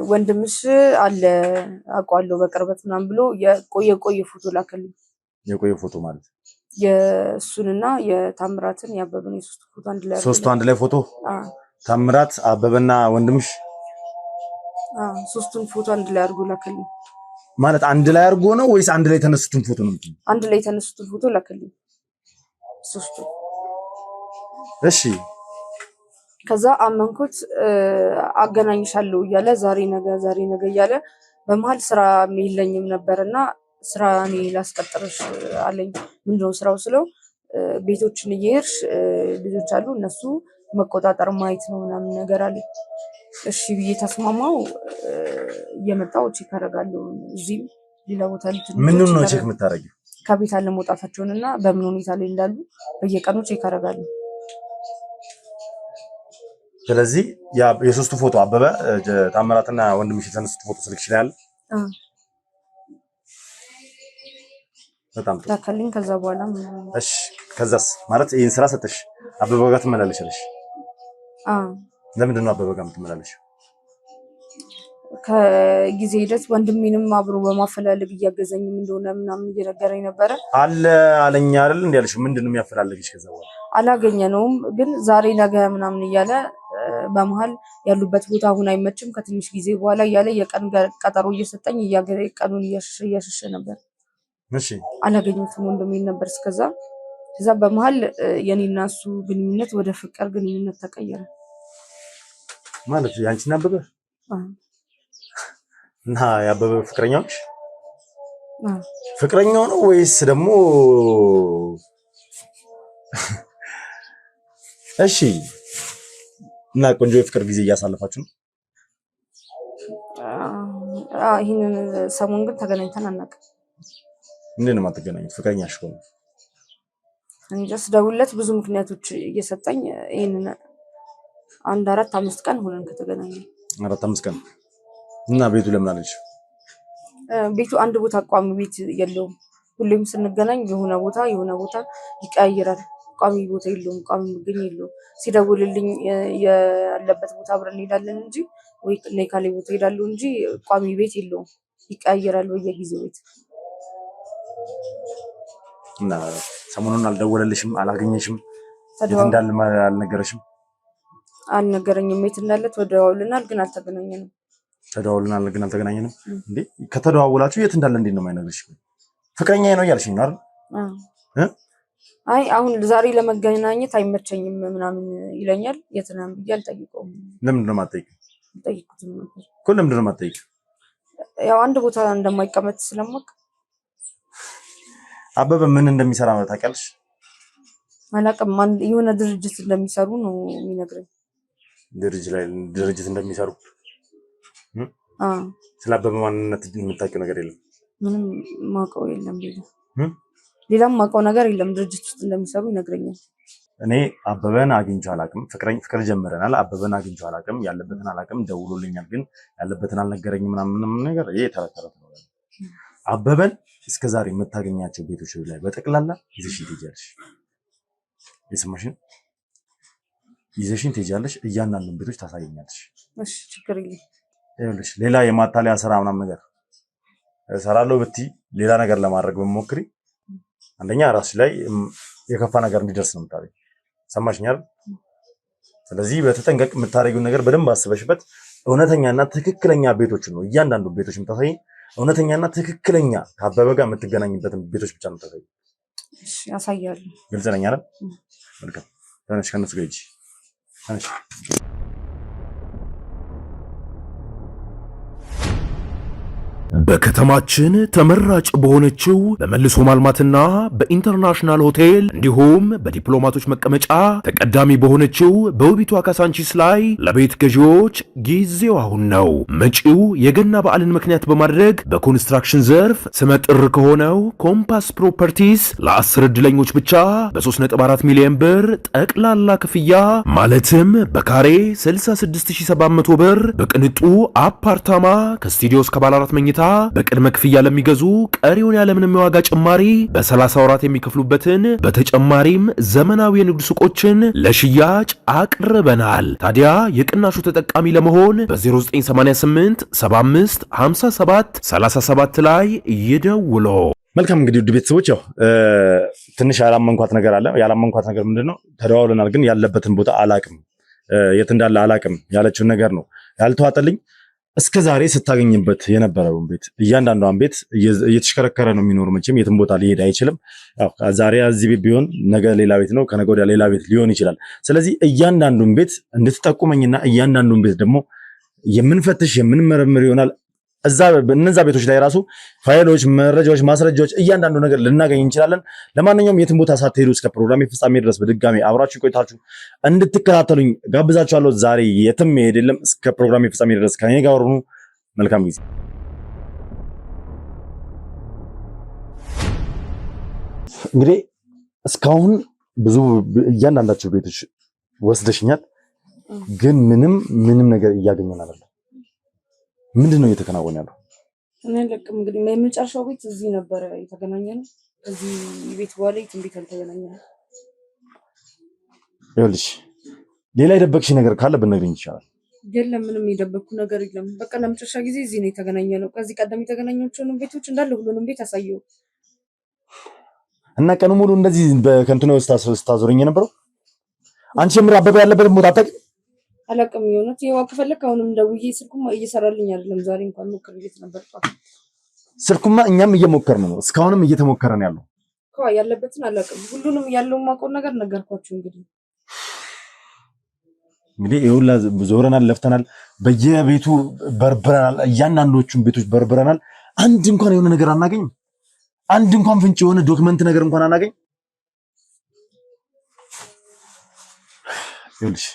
Speaker 3: ወንድምሽ አለ አውቀዋለሁ በቅርበት ምናምን ብሎ የቆየ ፎቶ ላከልኝ
Speaker 1: የቆየ ፎቶ ማለት
Speaker 3: የእሱንና የታምራትን ያበበን
Speaker 1: ሶስቱ አንድ ላይ ፎቶ ታምራት አበበና ወንድምሽ
Speaker 3: ሶስቱን ፎቶ አንድ ላይ አድርጎ ላከልኝ
Speaker 1: ማለት አንድ ላይ አድርጎ ነው ወይስ አንድ ላይ ተነሱትን ፎቶ ነው
Speaker 3: አንድ ላይ ተነሱትን ፎቶ ላከልኝ ሶስቱ እሺ ከዛ አመንኩት አገናኝሻለሁ እያለ ዛሬ ነገ እያለ በመሀል ስራ የለኝም ነበርና ስራ እኔ ላስቀጥርሽ አለኝ ምንድነው ስራው ስለው ቤቶችን እየሄድሽ ልጆች አሉ እነሱ መቆጣጠር ማየት ነው ምናምን ነገር አለ እሺ ብዬ ተስማማው እየመጣው ቼክ አደርጋለሁ እዚህ ሌላ ቦታ
Speaker 1: ምን ነው ቼክ የምታደርጊው
Speaker 3: ከቤት አለ መውጣታቸውንና በምን ሁኔታ ላይ እንዳሉ በየቀኑ ቼክ አደርጋለሁ
Speaker 1: ስለዚህ የሶስቱ ፎቶ አበበ ታምራትና ወንድምሽ የተነሱት ፎቶ ስልክሽ ላይ አለ በጣም
Speaker 3: ታከልኝ ከዛ በኋላ
Speaker 1: እሺ ከዛስ ማለት ይሄን ስራ ሰጠሽ አበበ ጋር ትመላለሻለሽ ለምንድን ነው አበበ ጋር የምትመላለሽ
Speaker 3: ከጊዜ ሂደት ወንድሜንም አብሮ በማፈላለግ እያገዘኝም እንደሆነ ምናምን እየነገረኝ ነበረ።
Speaker 1: አለ አለኝ አይደል እንዴ ያልሽው? ምንድነው የሚያፈላልግሽ? ከዛ በኋላ
Speaker 3: አላገኘነውም፣ ግን ዛሬ ነገ ምናምን እያለ በመሀል ያሉበት ቦታ አሁን አይመችም ከትንሽ ጊዜ በኋላ እያለ የቀን ቀጠሮ እየሰጠኝ ቀኑን እያሸሸ ነበር።
Speaker 1: እሺ
Speaker 3: አላገኘሁትም ወንድሜን ነበር እስከዛ። ከዛ በመሀል የኔና እሱ ግንኙነት ወደ ፍቅር ግንኙነት ተቀየረ።
Speaker 1: ማለት ያንቺና አበበ እና ያበበ ፍቅረኛው ነሽ? ፍቅረኛው ነው ወይስ ደግሞ? እሺ እና ቆንጆ የፍቅር ጊዜ እያሳለፋችሁ ነው?
Speaker 3: ይሄንን ሰሞን ግን ተገናኝተን አናውቅም።
Speaker 1: እንዴት ነው የማትገናኙት? ፍቅረኛሽ ሆነ
Speaker 3: እንጃ ስደውልለት ብዙ ምክንያቶች እየሰጠኝ ይሄንን 4-5 ቀን ሆነን ከተገናኘን።
Speaker 1: 4-5 ቀን እና ቤቱ ለምን አለች?
Speaker 3: ቤቱ አንድ ቦታ ቋሚ ቤት የለውም። ሁሌም ስንገናኝ የሆነ ቦታ ይቀያይራል። ቋሚ ቦታ የለውም። ቋሚ ምግኝ የለውም። ሲደውልልኝ ያለበት ቦታ አብረን እንሄዳለን እንጂ ወይ ካሌ ቦታ ሄዳለሁ እንጂ ቋሚ ቤት የለውም። ይቀያይራል በየጊዜው ቤት።
Speaker 1: እና ሰሞኑን አልደወለልሽም? አላገኘሽም? የት እንዳለ አልነገረሽም?
Speaker 3: አልነገረኝም። የት እንዳለ ተደዋውለናል፣ ግን አልተገናኘንም።
Speaker 1: ተደዋውለናል ግን አልተገናኘንም። እንዴ ከተደዋወላችሁ የት እንዳለ እንዴት ነው የማይነግርሽ? ፍቅረኛዬ ነው እያልሽኝ ነው አይደል?
Speaker 3: አይ አሁን ዛሬ ለመገናኘት አይመቸኝም ምናምን ይለኛል። የት ነህ ብዬ አልጠይቀውም።
Speaker 1: ለምንድን ነው የማትጠይቂው?
Speaker 3: ጠይቁትም ነበር
Speaker 1: እኮ ለምንድን ነው የማትጠይቂው?
Speaker 3: ያው አንድ ቦታ እንደማይቀመጥ ስለማውቅ።
Speaker 1: አበበ ምን እንደሚሰራ ነው ታውቂያለሽ?
Speaker 3: አላውቅም። የሆነ ድርጅት እንደሚሰሩ ነው የሚነግረኝ።
Speaker 1: ድርጅት እንደሚሰሩ? ስለ አበበ ማንነት የምታውቂው ነገር የለም?
Speaker 3: ምንም ማውቀው የለም። ሌላም ማውቀው ነገር የለም። ድርጅት ውስጥ እንደሚሰሩ ይነግረኛል።
Speaker 1: እኔ አበበን አግኝቼው አላውቅም። ፍቅር ጀምረናል። አበበን አግኝቼው አላውቅም። ያለበትን አላውቅም። ደውሎልኛል ግን ያለበትን አልነገረኝም ምናምን ነገር። ይሄ ተረት ነው። አበበን እስከዛሬ የምታገኛቸው ቤቶች ላይ በጠቅላላ ይዘሽን ትሄጃለሽ። የሰማሽኝ? ይዘሽን ትሄጃለሽ። እያንዳንዱን ቤቶች ታሳየኛለሽ።
Speaker 3: እሺ ችግር የለም።
Speaker 1: ይኸውልሽ ሌላ የማታለያ ስራ ምናምን ነገር እሰራለሁ ብትይ ሌላ ነገር ለማድረግ በመሞክሪ አንደኛ ራስሽ ላይ የከፋ ነገር እንዲደርስ ነው የምታደርጊው። ሰማሽኝ አይደል? ስለዚህ በተጠንቀቅ የምታደርጊውን ነገር በደንብ አስበሽበት እውነተኛና ትክክለኛ ቤቶችን ነው እያንዳንዱ ቤቶች የምታሳይኝ። እውነተኛና ትክክለኛ ከአበበ ጋር የምትገናኝበትን ቤቶች ብቻ ነው የምታሳይኝ።
Speaker 3: እሺ ያሳያለሁ።
Speaker 1: ግልጽ ነኝ አይደል? መልካም ተነሽ፣ ከነሱ ጋር ሂጂ። ተነሽ።
Speaker 4: በከተማችን ተመራጭ በሆነችው በመልሶ ማልማትና በኢንተርናሽናል ሆቴል እንዲሁም በዲፕሎማቶች መቀመጫ ተቀዳሚ በሆነችው በውቢቷ ካሳንቺስ ላይ ለቤት ገዢዎች ጊዜው አሁን ነው። መጪው የገና በዓልን ምክንያት በማድረግ በኮንስትራክሽን ዘርፍ ስመጥር ከሆነው ኮምፓስ ፕሮፐርቲስ ለ10 ዕድለኞች ብቻ በ3.4 ሚሊዮን ብር ጠቅላላ ክፍያ ማለትም በካሬ 66700 ብር በቅንጡ አፓርታማ ከስቱዲዮ እስከ ባለ 4 መኝታ በቅድመ ክፍያ ለሚገዙ ቀሪውን ያለምንም የዋጋ ጭማሪ በ30 ወራት የሚከፍሉበትን በተጨማሪም ዘመናዊ የንግድ ሱቆችን ለሽያጭ አቅርበናል። ታዲያ የቅናሹ ተጠቃሚ ለመሆን በ0988 75 57 37 ላይ ይደውሉ።
Speaker 1: መልካም እንግዲህ ውድ ቤተሰቦች ያው ትንሽ ያላመንኳት ነገር አለ። ያላመንኳት ነገር ምንድነው? ተደዋውለናል ግን ያለበትን ቦታ አላቅም፣ የት እንዳለ አላቅም ያለችውን ነገር ነው ያልተዋጠልኝ። እስከ ዛሬ ስታገኝበት የነበረውን ቤት እያንዳንዷን ቤት እየተሽከረከረ ነው የሚኖር። መቼም የትም ቦታ ሊሄድ አይችልም። ያው ዛሬ እዚህ ቤት ቢሆን ነገ ሌላ ቤት ነው፣ ከነገ ወዲያ ሌላ ቤት ሊሆን ይችላል። ስለዚህ እያንዳንዱን ቤት እንድትጠቁመኝና እያንዳንዱን ቤት ደግሞ የምንፈትሽ የምንመረምር ይሆናል። እነዛ ቤቶች ላይ ራሱ ፋይሎች፣ መረጃዎች፣ ማስረጃዎች እያንዳንዱ ነገር ልናገኝ እንችላለን። ለማንኛውም የትም ቦታ ሳትሄዱ እስከ ፕሮግራም ፍጻሜ ድረስ በድጋሚ አብራችሁ ቆይታችሁ እንድትከታተሉኝ ጋብዛችኋለሁ። ዛሬ የትም መሄድ የለም። እስከ ፕሮግራም ፍጻሜ ድረስ ከኔ ጋር ሁኑ። መልካም ጊዜ። እንግዲህ እስካሁን ብዙ እያንዳንዳቸው ቤቶች ወስደሽኛል፣ ግን ምንም ነገር እያገኘን አይደለም። ምንድን ነው እየተከናወነ ያለው?
Speaker 3: እኔ ለቅም እንግዲህ የመጨረሻው ቤት እዚህ ነበረ የተገናኘነው። እዚህ ቤት በኋላ የትም ቤት አልተገናኘንም።
Speaker 1: ይኸውልሽ ሌላ የደበቅሽ ነገር ካለ ብትነግሪኝ ይቻላል።
Speaker 3: የለም ምንም የደበኩ ነገር የለም። በቃ ለመጨረሻ ጊዜ እዚህ ነው የተገናኘነው። ከዚህ ቀደም የተገናኘናቸውን ቤቶች እንዳለ ሁሉንም ቤት አሳየው
Speaker 1: እና ቀኑ ሙሉ እንደዚህ በከንቱ ነው ስታዞረኝ የነበረው። አንቺ የምር አበበ ያለበት ቦታ አታውቂም?
Speaker 3: አላውቅም። የሆነት ይኸው ከፈለክ አሁንም ደውዬ ስልኩም እየሰራልኝ አይደለም። ዛሬ እንኳን ሞክሬት ነበር።
Speaker 1: ስልኩማ እኛም እየሞከርን ነው፣ እስካሁንም እየተሞከረ ነው ያለው።
Speaker 3: ያለበትን አላውቅም። ሁሉንም ያለውን ማውቀው ነገር ነገርኳችሁ።
Speaker 1: እንግዲህ ይኸውላ ዞረናል፣ ለፍተናል፣ በየቤቱ በርብረናል፣ እያንዳንዶቹን ቤቶች በርብረናል። አንድ እንኳን የሆነ ነገር አናገኝም። አንድ እንኳን ፍንጭ የሆነ ዶክመንት ነገር እንኳን አናገኝ። ይኸውልሽ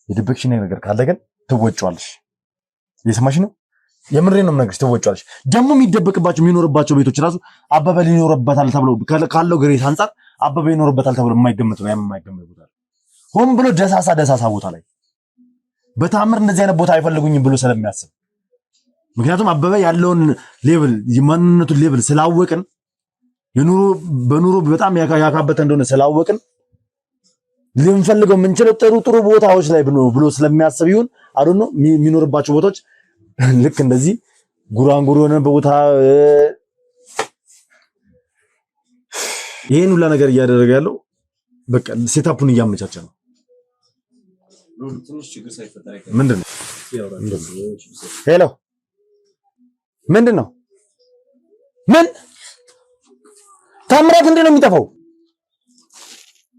Speaker 1: የደበቅሽኝ ነገር ካለ ግን ትወጪዋለሽ። እየሰማሽ ነው? የምሬን ነው የምነግርሽ፣ ትወጪዋለሽ። ደግሞ የሚደበቅባቸው የሚኖርባቸው ቤቶች ራሱ አበበ ሊኖርበታል ተብሎ ካለው ግሬስ አንፃር አበበ ይኖርበታል ተብሎ የማይገመት ነው። የማይገመት ቦታ ሆን ብሎ ደሳሳ ቦታ ላይ በታምር እንደዚህ አይነት ቦታ አይፈልጉኝም ብሎ ስለሚያስብ፣ ምክንያቱም አበበ ያለውን ሌቭል የማንነቱን ሌቭል ስላወቅን በኑሮ በጣም ያካበተ እንደሆነ ስላወቅን ልንፈልገው የምንችለው ጥሩ ቦታዎች ላይ ብሎ ስለሚያስብ ይሁን አዶኖ የሚኖርባቸው ቦታዎች ልክ እንደዚህ ጉራንጉር የሆነ ቦታ ይሄን ሁላ ነገር እያደረገ ያለው በቃ ሴታፑን እያመቻቸ ነው። ምንድን ነው? ሄሎ ምንድን ነው? ምን ታምራት እንዴት ነው የሚጠፋው?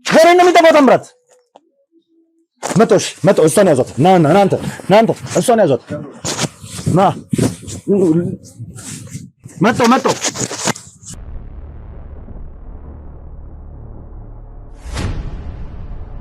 Speaker 1: ገሬ ነው የሚጠፋው ታምራት። መቶ እሷን ያዟት። ናንተ እሷን ያዟት። ና መቶ